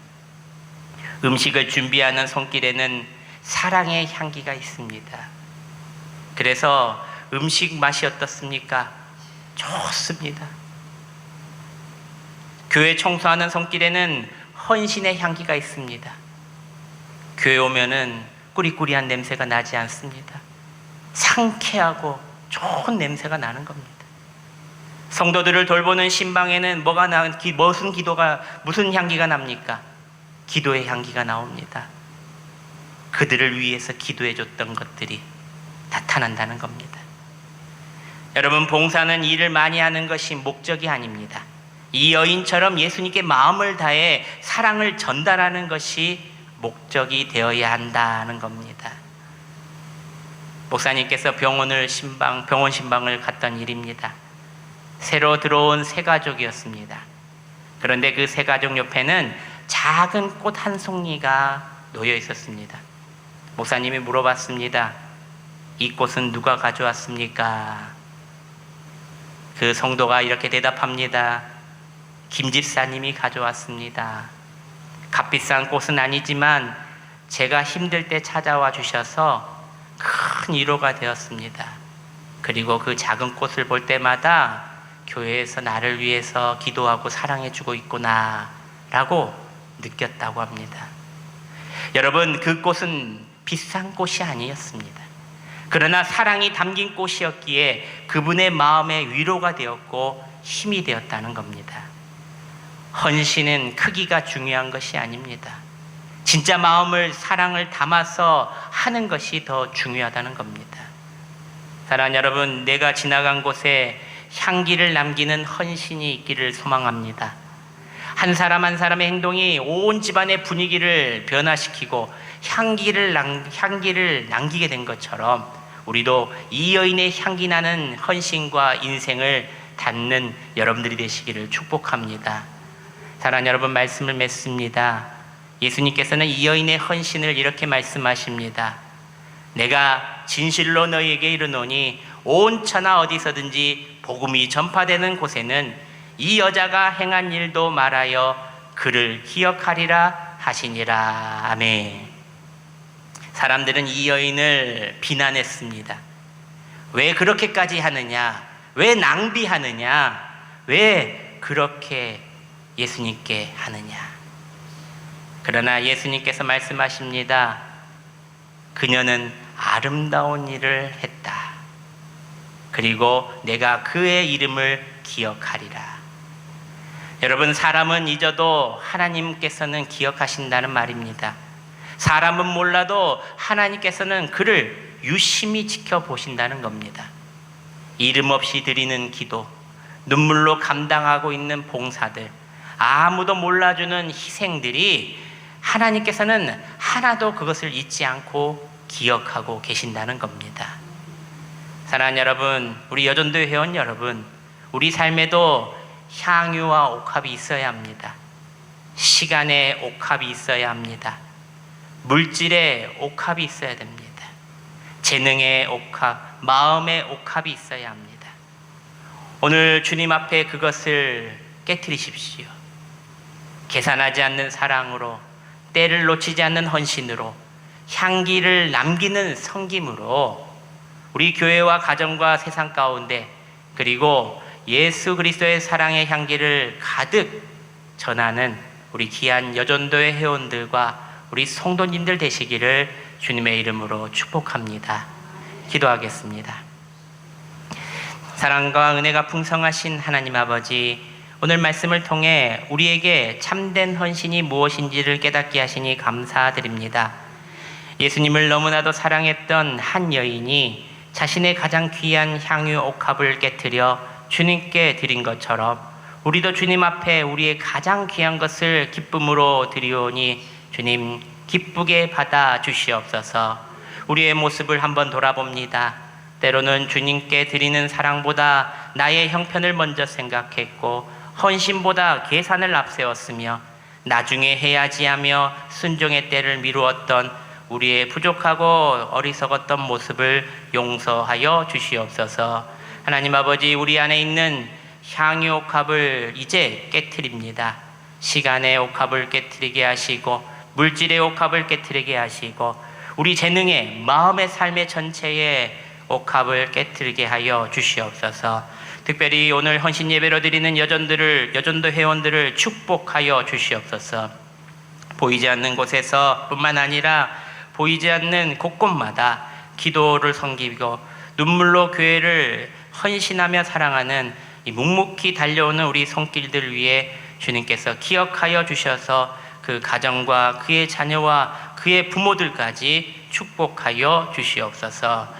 음식을 준비하는 손길에는 사랑의 향기가 있습니다. 그래서 음식 맛이 어떻습니까? 좋습니다. 교회 청소하는 손길에는 헌신의 향기가 있습니다. 교회 오면은 꾸리꾸리한 냄새가 나지 않습니다. 상쾌하고 좋은 냄새가 나는 겁니다. 성도들을 돌보는 신방에는 무슨 향기가 납니까? 기도의 향기가 나옵니다. 그들을 위해서 기도해 줬던 것들이 나타난다는 겁니다. 여러분, 봉사는 일을 많이 하는 것이 목적이 아닙니다. 이 여인처럼 예수님께 마음을 다해 사랑을 전달하는 것이 목적이 되어야 한다는 겁니다. 목사님께서 병원 신방을 갔던 일입니다. 새로 들어온 새 가족이었습니다. 그런데 그 새 가족 옆에는 작은 꽃 한 송이가 놓여 있었습니다. 목사님이 물어봤습니다. 이 꽃은 누가 가져왔습니까? 그 성도가 이렇게 대답합니다. 김 집사님이 가져왔습니다. 값비싼 꽃은 아니지만 제가 힘들 때 찾아와 주셔서 큰 위로가 되었습니다. 그리고 그 작은 꽃을 볼 때마다 교회에서 나를 위해서 기도하고 사랑해주고 있구나 라고 느꼈다고 합니다. 여러분, 그 꽃은 비싼 꽃이 아니었습니다. 그러나 사랑이 담긴 꽃이었기에 그분의 마음에 위로가 되었고 힘이 되었다는 겁니다. 헌신은 크기가 중요한 것이 아닙니다. 진짜 마음을, 사랑을 담아서 하는 것이 더 중요하다는 겁니다. 사랑하는 여러분, 내가 지나간 곳에 향기를 남기는 헌신이 있기를 소망합니다. 한 사람 한 사람의 행동이 온 집안의 분위기를 변화시키고 향기를 남기게 된 것처럼 우리도 이 여인의 향기 나는 헌신과 인생을 닿는 여러분들이 되시기를 축복합니다. 사랑하는 여러분, 말씀을 맺습니다. 예수님께서는 이 여인의 헌신을 이렇게 말씀하십니다. 내가 진실로 너희에게 이르노니 온 천하 어디서든지 복음이 전파되는 곳에는 이 여자가 행한 일도 말하여 그를 기억하리라 하시니라. 아멘. 사람들은 이 여인을 비난했습니다. 왜 그렇게까지 하느냐? 왜 낭비하느냐? 왜 그렇게 예수님께 하느냐? 그러나 예수님께서 말씀하십니다. 그녀는 아름다운 일을 했다. 그리고 내가 그의 이름을 기억하리라. 여러분, 사람은 잊어도 하나님께서는 기억하신다는 말입니다. 사람은 몰라도 하나님께서는 그를 유심히 지켜보신다는 겁니다. 이름 없이 드리는 기도, 눈물로 감당하고 있는 봉사들, 아무도 몰라주는 희생들이 하나님께서는 하나도 그것을 잊지 않고 기억하고 계신다는 겁니다. 사랑하는 여러분, 우리 여전도 회원 여러분, 우리 삶에도 향유와 옥합이 있어야 합니다. 시간의 옥합이 있어야 합니다. 물질의 옥합이 있어야 됩니다. 재능의 옥합, 마음의 옥합이 있어야 합니다. 오늘 주님 앞에 그것을 깨트리십시오. 계산하지 않는 사랑으로, 때를 놓치지 않는 헌신으로, 향기를 남기는 섬김으로 우리 교회와 가정과 세상 가운데, 그리고 예수 그리스도의 사랑의 향기를 가득 전하는 우리 귀한 여전도의 회원들과 우리 성도님들 되시기를 주님의 이름으로 축복합니다. 기도하겠습니다. 사랑과 은혜가 풍성하신 하나님 아버지, 오늘 말씀을 통해 우리에게 참된 헌신이 무엇인지를 깨닫게 하시니 감사드립니다. 예수님을 너무나도 사랑했던 한 여인이 자신의 가장 귀한 향유 옥합을 깨트려 주님께 드린 것처럼 우리도 주님 앞에 우리의 가장 귀한 것을 기쁨으로 드리오니 주님 기쁘게 받아 주시옵소서. 우리의 모습을 한번 돌아봅니다. 때로는 주님께 드리는 사랑보다 나의 형편을 먼저 생각했고 헌신보다 계산을 앞세웠으며 나중에 해야지 하며 순종의 때를 미루었던 우리의 부족하고 어리석었던 모습을 용서하여 주시옵소서. 하나님 아버지, 우리 안에 있는 향유 옥합을 이제 깨트립니다. 시간의 옥합을 깨트리게 하시고 물질의 옥합을 깨트리게 하시고 우리 재능의, 마음의 삶의 전체의 옥합을 깨트리게 하여 주시옵소서. 특별히 오늘 헌신 예배로 드리는 여전도 회원들을 축복하여 주시옵소서. 보이지 않는 곳에서 뿐만 아니라 보이지 않는 곳곳마다 기도를 섬기고 눈물로 교회를 헌신하며 사랑하는 이 묵묵히 달려오는 우리 손길들 위해 주님께서 기억하여 주셔서 그 가정과 그의 자녀와 그의 부모들까지 축복하여 주시옵소서.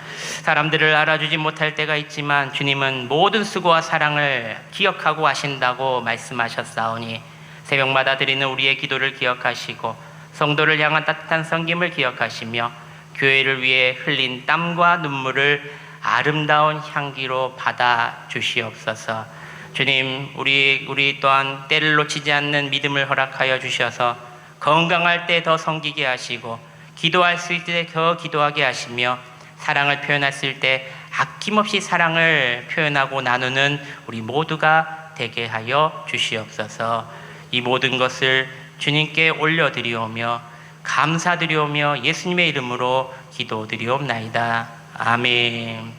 사람들을 알아주지 못할 때가 있지만 주님은 모든 수고와 사랑을 기억하고 하신다고 말씀하셨사오니 새벽마다 드리는 우리의 기도를 기억하시고 성도를 향한 따뜻한 섬김을 기억하시며 교회를 위해 흘린 땀과 눈물을 아름다운 향기로 받아 주시옵소서. 주님, 우리 또한 때를 놓치지 않는 믿음을 허락하여 주셔서 건강할 때 더 섬기게 하시고 기도할 수 있을 때 더 기도하게 하시며 사랑을 표현했을 때 아낌없이 사랑을 표현하고 나누는 우리 모두가 되게 하여 주시옵소서. 이 모든 것을 주님께 올려드리오며 감사드리오며 예수님의 이름으로 기도드리옵나이다. 아멘.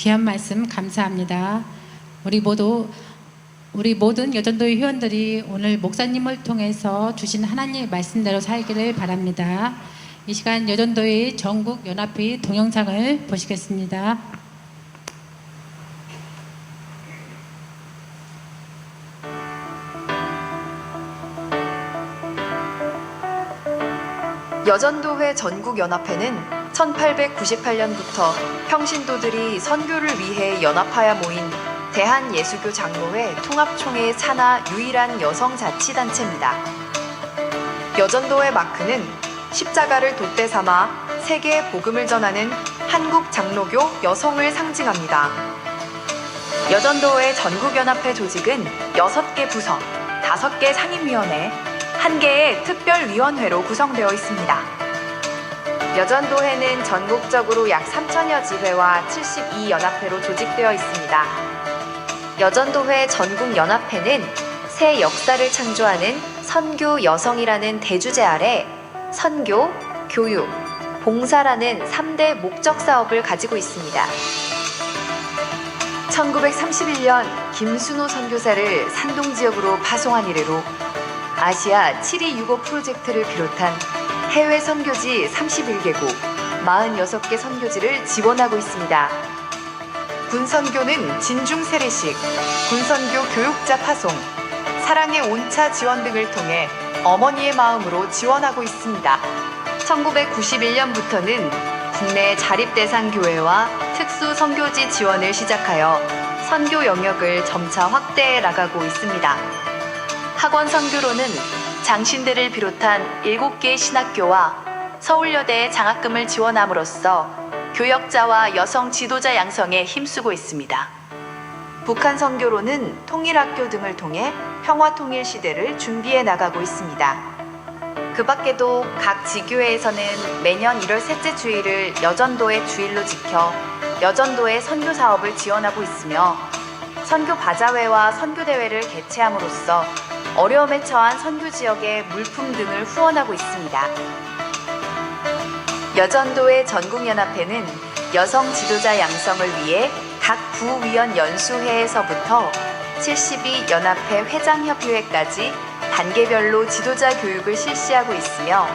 귀한 말씀 감사합니다. 우리 모든 여전도의 회원들이 오늘 목사님을 통해서 주신 하나님의 말씀대로 살기를 바랍니다. 이 시간 여전도의 전국 연합회 동영상을 보시겠습니다. 여전도회 전국연합회는 1898년부터 평신도들이 선교를 위해 연합하여 모인 대한예수교 장로회 통합총회 산하 유일한 여성자치단체입니다. 여전도회 마크는 십자가를 돛대 삼아 세계에 복음을 전하는 한국 장로교 여성을 상징합니다. 여전도회 전국연합회 조직은 6개 부서, 5개 상임위원회, 1개의 특별위원회로 구성되어 있습니다. 여전도회는 전국적으로 약 3천여 지회와 72연합회로 조직되어 있습니다. 여전도회 전국연합회는 새 역사를 창조하는 선교 여성이라는 대주제 아래 선교, 교육, 봉사라는 3대 목적 사업을 가지고 있습니다. 1931년 김순호 선교사를 산동 지역으로 파송한 이래로 아시아 7265 프로젝트를 비롯한 해외 선교지 31개국, 46개 선교지를 지원하고 있습니다. 군선교는 진중 세례식, 군선교 교육자 파송, 사랑의 온차 지원 등을 통해 어머니의 마음으로 지원하고 있습니다. 1991년부터는 국내 자립대상 교회와 특수 선교지 지원을 시작하여 선교 영역을 점차 확대해 나가고 있습니다. 학원 선교로는 장신대를 비롯한 7개 신학교와 서울여대의 장학금을 지원함으로써 교역자와 여성 지도자 양성에 힘쓰고 있습니다. 북한 선교로는 통일학교 등을 통해 평화통일 시대를 준비해 나가고 있습니다. 그 밖에도 각 지교회에서는 매년 1월 셋째 주일을 여전도의 주일로 지켜 여전도의 선교 사업을 지원하고 있으며 선교 바자회와 선교대회를 개최함으로써 어려움에 처한 선교 지역의 물품 등을 후원하고 있습니다. 여전도의 전국연합회는 여성 지도자 양성을 위해 각 부위원 연수회에서부터 72연합회 회장협의회까지 단계별로 지도자 교육을 실시하고 있으며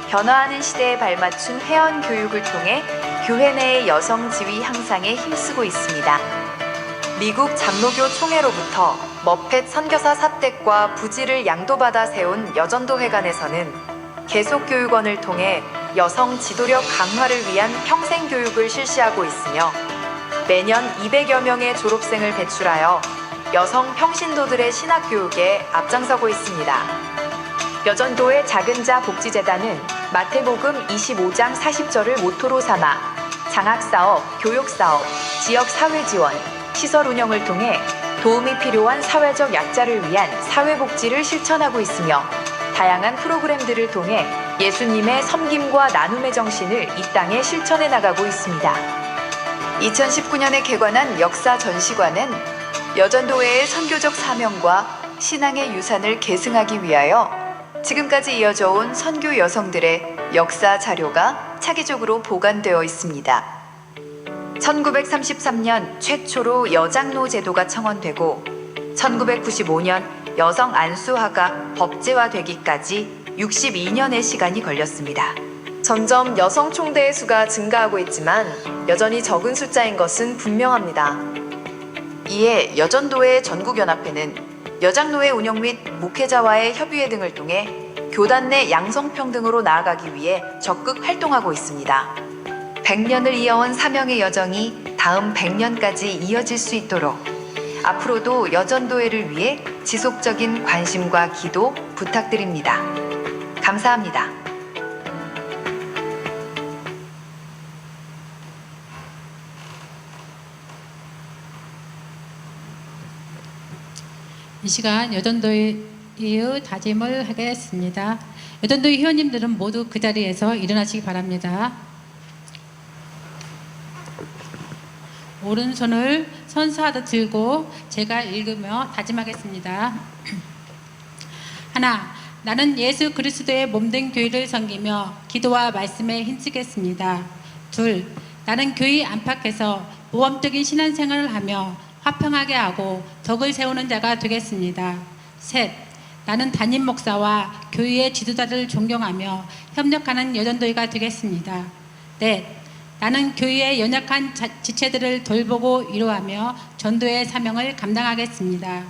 변화하는 시대에 발맞춘 회원 교육을 통해 교회 내의 여성 지위 향상에 힘쓰고 있습니다. 미국 장로교 총회로부터 머펫 선교사 사택과 부지를 양도받아 세운 여전도회관에서는 계속교육원을 통해 여성 지도력 강화를 위한 평생교육을 실시하고 있으며 매년 200여 명의 졸업생을 배출하여 여성 평신도들의 신학교육에 앞장서고 있습니다. 여전도의 작은자 복지재단은 마태복음 25장 40절을 모토로 삼아 장학사업, 교육사업, 지역사회지원, 시설 운영을 통해 도움이 필요한 사회적 약자를 위한 사회복지를 실천하고 있으며 다양한 프로그램들을 통해 예수님의 섬김과 나눔의 정신을 이 땅에 실천해 나가고 있습니다. 2019년에 개관한 역사 전시관은 여전도회의 선교적 사명과 신앙의 유산을 계승하기 위하여 지금까지 이어져 온 선교 여성들의 역사 자료가 차기적으로 보관되어 있습니다. 1933년 최초로 여장로 제도가 청원되고 1995년 여성 안수화가 법제화되기까지 62년의 시간이 걸렸습니다. 점점 여성 총대의 수가 증가하고 있지만 여전히 적은 숫자인 것은 분명합니다. 이에 여전도회 전국연합회는 여장로회 운영 및 목회자와의 협의회 등을 통해 교단 내 양성평등으로 나아가기 위해 적극 활동하고 있습니다. 100년을 이어온 사명의 여정이 다음 100년까지 이어질 수 있도록 앞으로도 여전도회를 위해 지속적인 관심과 기도 부탁드립니다. 감사합니다. 이 시간 여전도의 다짐을 하겠습니다. 여전도의 회원님들은 모두 그 자리에서 일어나시기 바랍니다. 오른손을 선수하듯 들고 제가 읽으며 다짐하겠습니다. 하나, 나는 예수 그리스도의 몸된 교회를 섬기며 기도와 말씀에 힘쓰겠습니다. 둘, 나는 교회 안팎에서 모범적인 신앙생활을 하며 화평하게 하고 덕을 세우는 자가 되겠습니다. 셋, 나는 담임 목사와 교회의 지도자를 존경하며 협력하는 여전도회가 되겠습니다. 넷, 나는 교회의 연약한 지체들을 돌보고 위로하며 전도의 사명을 감당하겠습니다.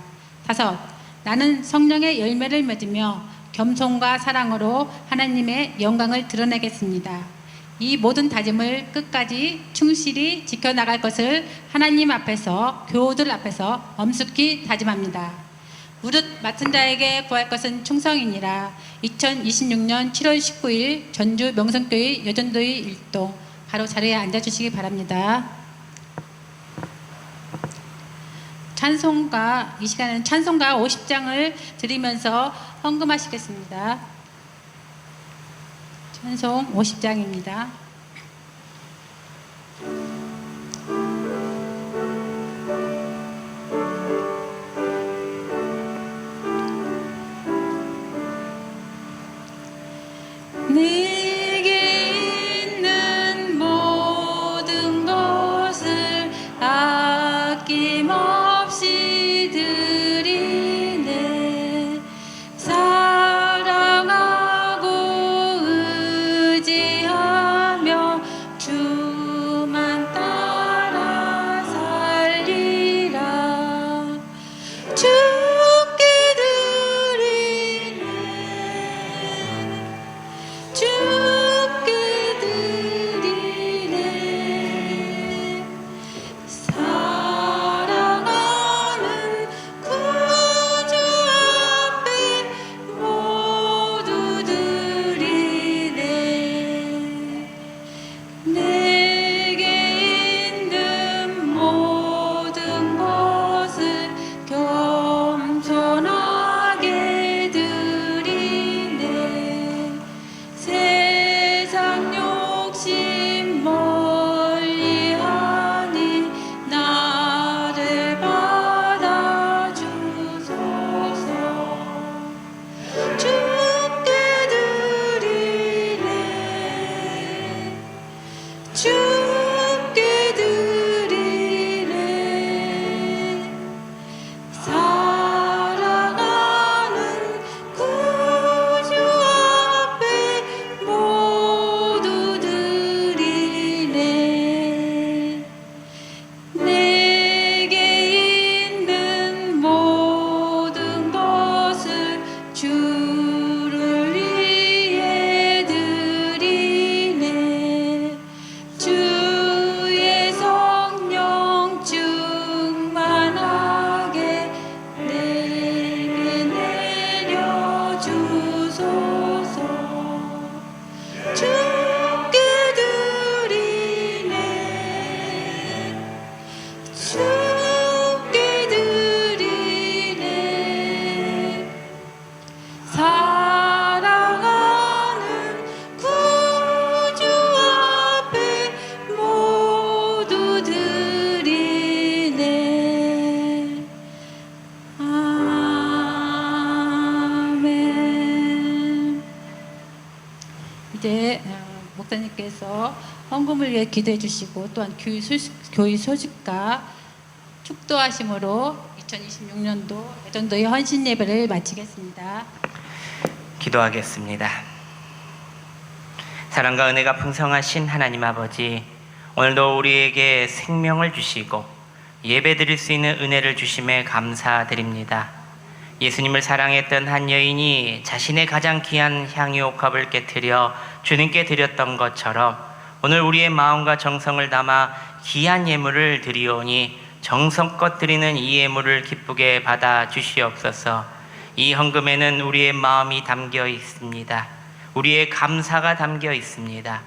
다섯, 나는 성령의 열매를 맺으며 겸손과 사랑으로 하나님의 영광을 드러내겠습니다. 이 모든 다짐을 끝까지 충실히 지켜나갈 것을 하나님 앞에서, 교우들 앞에서 엄숙히 다짐합니다. 무릇 맡은 자에게 구할 것은 충성이니라. 2026년 7월 19일 전주 명성교회 여전도회 1동. 바로 자리에 앉아주시기 바랍니다. 찬송가, 이 시간에는 찬송가 50장을 드리면서 헌금하시겠습니다. 찬송 50장입니다. 내게 있는 모든 것을 아낌없이 드리네. 사랑하고 의지하며 주만 따라 살리라. 주께 드리네. 주께 드리네. 사랑하는 구주 앞에 모두 드리네. 내게 있는 모든 것을 겸손하게 드리네. 세상 욕심 멀리하니 나를 받아주소서. 주께 드리네. 주께 드리네. 사랑하는 구주 앞에 모두 드리네. 내게 있는 모든 것을 주를 위해 드리네. 주의 성령 충만하게 내게 내려주소서. 주께 드리네. 주께 드리네. 사랑하는 구주 앞에 모두 드리네. 아멘. 이제 목사님께서 헌금을 위해 기도해 주시고 또한 교회 소식과 축도하심으로 2026년도 여전도의 헌신 예배를 마치겠습니다. 기도하겠습니다. 사랑과 은혜가 풍성하신 하나님 아버지, 오늘도 우리에게 생명을 주시고 예배드릴 수 있는 은혜를 주심에 감사드립니다. 예수님을 사랑했던 한 여인이 자신의 가장 귀한 향유옥합을 깨뜨려 주님께 드렸던 것처럼 오늘 우리의 마음과 정성을 담아 귀한 예물을 드리오니 정성껏 드리는 이 예물을 기쁘게 받아 주시옵소서. 이 헌금에는 우리의 마음이 담겨 있습니다. 우리의 감사가 담겨 있습니다.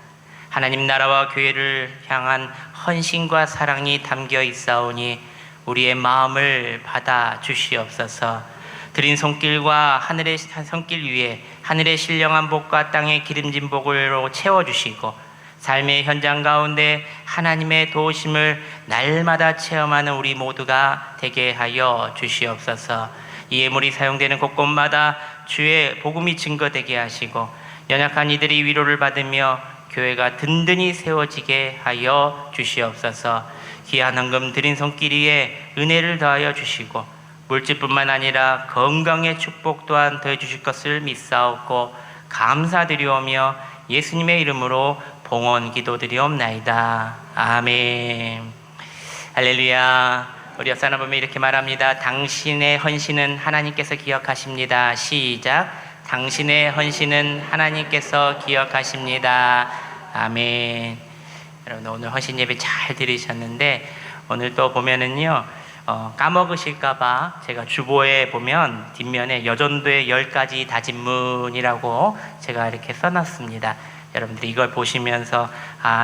하나님 나라와 교회를 향한 헌신과 사랑이 담겨 있사오니 우리의 마음을 받아 주시옵소서. 드린 손길과 하늘의 손길 위에 하늘의 신령한 복과 땅의 기름진 복으로 채워주시고 삶의 현장 가운데 하나님의 도우심을 날마다 체험하는 우리 모두가 되게 하여 주시옵소서. 이 예물이 사용되는 곳곳마다 주의 복음이 증거되게 하시고 연약한 이들이 위로를 받으며 교회가 든든히 세워지게 하여 주시옵소서. 귀한 헌금 드린 손길이에 은혜를 더하여 주시고 물질뿐만 아니라 건강의 축복 또한 더해 주실 것을 믿사옵고 감사드리오며 예수님의 이름으로 봉헌 기도드리옵나이다. 아멘. 할렐루야. 우리 옆 사람 보면 이렇게 말합니다. 당신의 헌신은 하나님께서 기억하십니다. 시작. 당신의 헌신은 하나님께서 기억하십니다. 아멘. 여러분 오늘 헌신 예배 잘 들으셨는데 오늘 또 보면은요 까먹으실까봐 제가 주보에 보면 뒷면에 여전도의 10가지 다짐문이라고 제가 이렇게 써놨습니다. 여러분들이 이걸 보시면서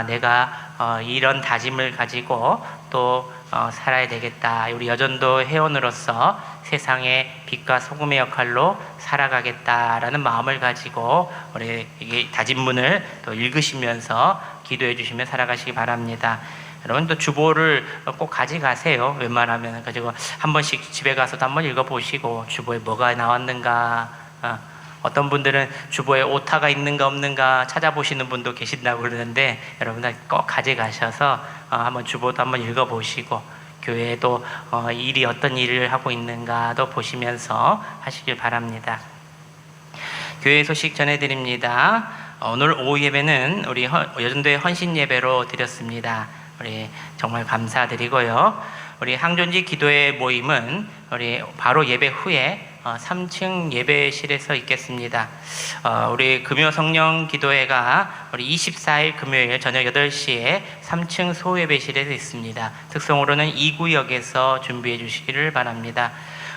내가 이런 다짐을 가지고 또 살아야 되겠다. 우리 여전도 회원으로서 세상의 빛과 소금의 역할로 살아가겠다라는 마음을 가지고 우리 이 다짐문을 또 읽으시면서 기도해 주시면 살아가시기 바랍니다. 여러분 또 주보를 꼭 가져가세요. 웬만하면 가지고 한 번씩 집에 가서도 한번 읽어보시고 주보에 뭐가 나왔는가. 어떤 분들은 주보에 오타가 있는가 없는가 찾아보시는 분도 계신다고 그러는데 여러분들 꼭 가져가셔서 한번 주보도 한번 읽어보시고 교회에도 일이 어떤 일을 하고 있는가도 보시면서 하시길 바랍니다. 교회 소식 전해드립니다. 오늘 오후 예배는 우리 여전도의 헌신 예배로 드렸습니다. 우리 정말 감사드리고요. 우리 항존지 기도회 모임은 우리 바로 예배 후에 3층 예배실에서 있겠습니다. 우리 금요 성령 기도회가 우리 24일 금요일 저녁 8시에 3층 소예배실에서 있습니다. 특성으로는 2구역에서 준비해 주시기를 바랍니다.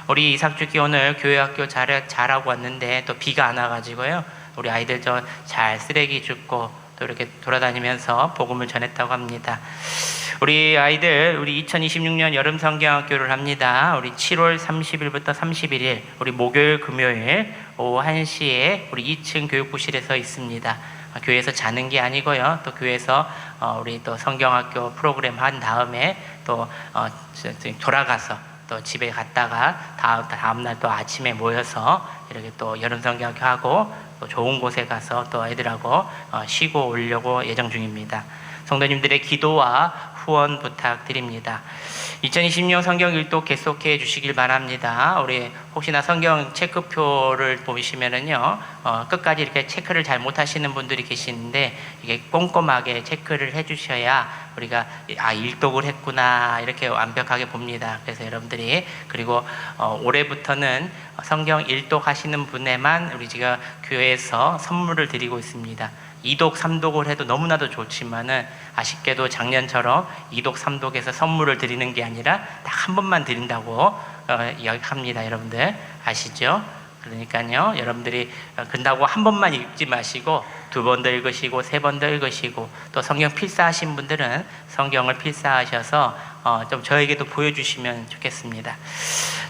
우리 이삭주기 오늘 교회학교 잘하고 왔는데 또 비가 안 와가지고요. 우리 아이들 잘 쓰레기 줍고 또 이렇게 돌아다니면서 복음을 전했다고 합니다. 우리 아이들 우리 2026년 여름 성경학교를 합니다. 우리 7월 30일부터 31일 우리 목요일 금요일 오후 1시에 우리 2층 교육부실에서 있습니다. 교회에서 자는 게 아니고요. 또 교회에서 우리 또 성경학교 프로그램 한 다음에 또 돌아가서 또 집에 갔다가 다음날 또 아침에 모여서 이렇게 또 여름 성경학교 하고 또 좋은 곳에 가서 또 애들하고 쉬고 오려고 예정 중입니다. 성도님들의 기도와 후원 부탁드립니다. 2026년 성경 일독 계속해 주시길 바랍니다. 우리 혹시나 성경 체크표를 보시면은요, 끝까지 이렇게 체크를 잘 못하시는 분들이 계시는데 이게 꼼꼼하게 체크를 해주셔야 우리가 일독을 했구나 이렇게 완벽하게 봅니다. 그래서 여러분들이 그리고 올해부터는 성경 일독 하시는 분에만 우리 지금 교회에서 선물을 드리고 있습니다. 2독, 3독을 해도 너무나도 좋지만은 아쉽게도 작년처럼 2독, 3독에서 선물을 드리는 게 아니라 딱 한 번만 드린다고 합니다. 여러분들 아시죠? 그러니까요, 여러분들이 근다고 한 번만 읽지 마시고 2번 더 읽으시고 3번 더 읽으시고 또 성경 필사하신 분들은 성경을 필사하셔서 좀 저에게도 보여주시면 좋겠습니다.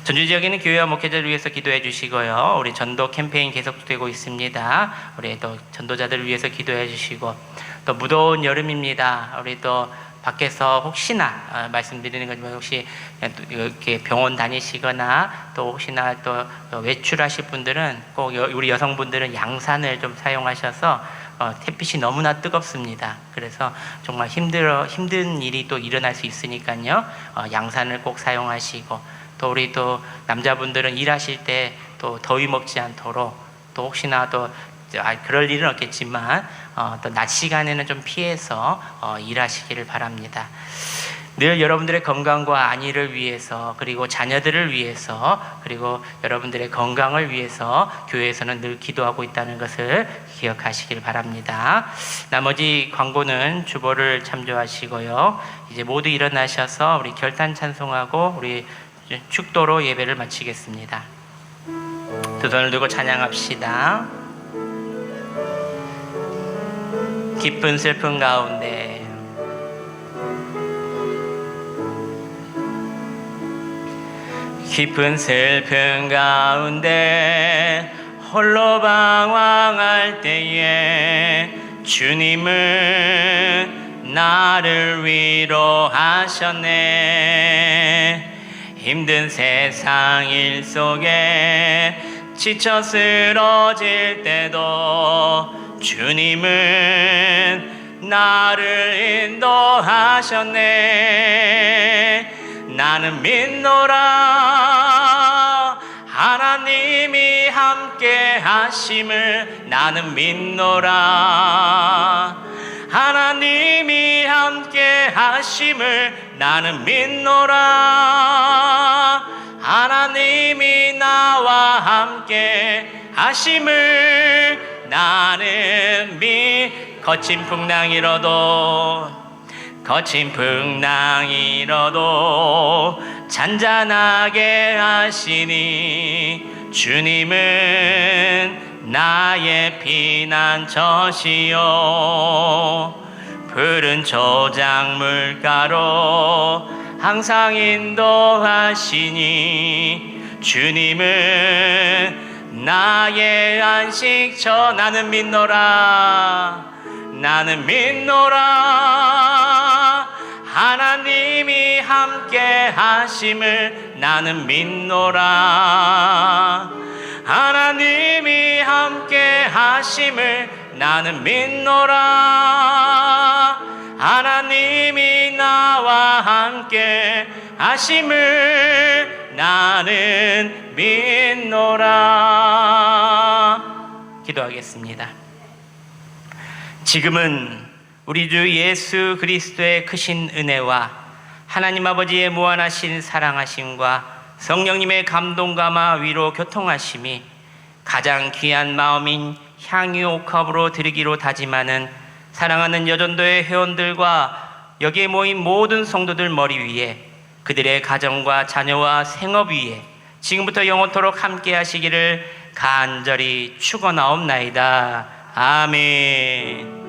전주 지역에는 교회와 목회자를 위해서 기도해 주시고요. 우리 전도 캠페인 계속되고 있습니다. 우리 또 전도자들을 위해서 기도해 주시고 또 무더운 여름입니다. 우리 또 밖에서 혹시나 말씀드리는 거지만 혹시 이렇게 병원 다니시거나 또 혹시나 또 외출하실 분들은 꼭 우리 여성분들은 양산을 좀 사용하셔서 햇빛이 너무나 뜨겁습니다. 그래서 정말 힘든 일이 또 일어날 수 있으니까요. 양산을 꼭 사용하시고 또 우리 또 남자분들은 일하실 때 또 더위 먹지 않도록 또 혹시나 또 그럴 일은 없겠지만 또 낮 시간에는 좀 피해서 일하시기를 바랍니다. 늘 여러분들의 건강과 안위를 위해서 그리고 자녀들을 위해서 그리고 여러분들의 건강을 위해서 교회에서는 늘 기도하고 있다는 것을 기억하시길 바랍니다. 나머지 광고는 주보를 참조하시고요. 이제 모두 일어나셔서 우리 결단 찬송하고 우리 축도로 예배를 마치겠습니다. 두 손을 들고 찬양합시다. 깊은 슬픔 가운데 깊은 슬픔 가운데 홀로 방황할 때에 주님은 나를 위로하셨네. 힘든 세상 일 속에 지쳐 쓰러질 때도 주님은 나를 인도하셨네. 나는 믿노라. 하나님이 함께 하심을 나는 믿노라. 하나님이 함께 하심을 나는 믿노라. 하나님이 나와 함께 하심을 나는 거친 풍랑 일어도 잔잔하게 하시니 주님은 나의 피난처시요. 푸른 초장물가로 항상 인도하시니 주님은 나의 안식처. 나는 믿노라. 나는 믿노라. 하나님이 함께 하심을 나는 믿노라. 하나님이 함께 하심을 나는 믿노라. 하나님이 나와 함께 하심을 나는 믿노라. 기도하겠습니다. 지금은 우리 주 예수 그리스도의 크신 은혜와 하나님 아버지의 무한하신 사랑하심과 성령님의 감동감화 위로 교통하심이 가장 귀한 마음인 향유 옥합으로 드리기로 다짐하는 사랑하는 여전도의 회원들과 여기에 모인 모든 성도들 머리 위에, 그들의 가정과 자녀와 생업 위에 지금부터 영원토록 함께 하시기를 간절히 축원하옵나이다. 아멘.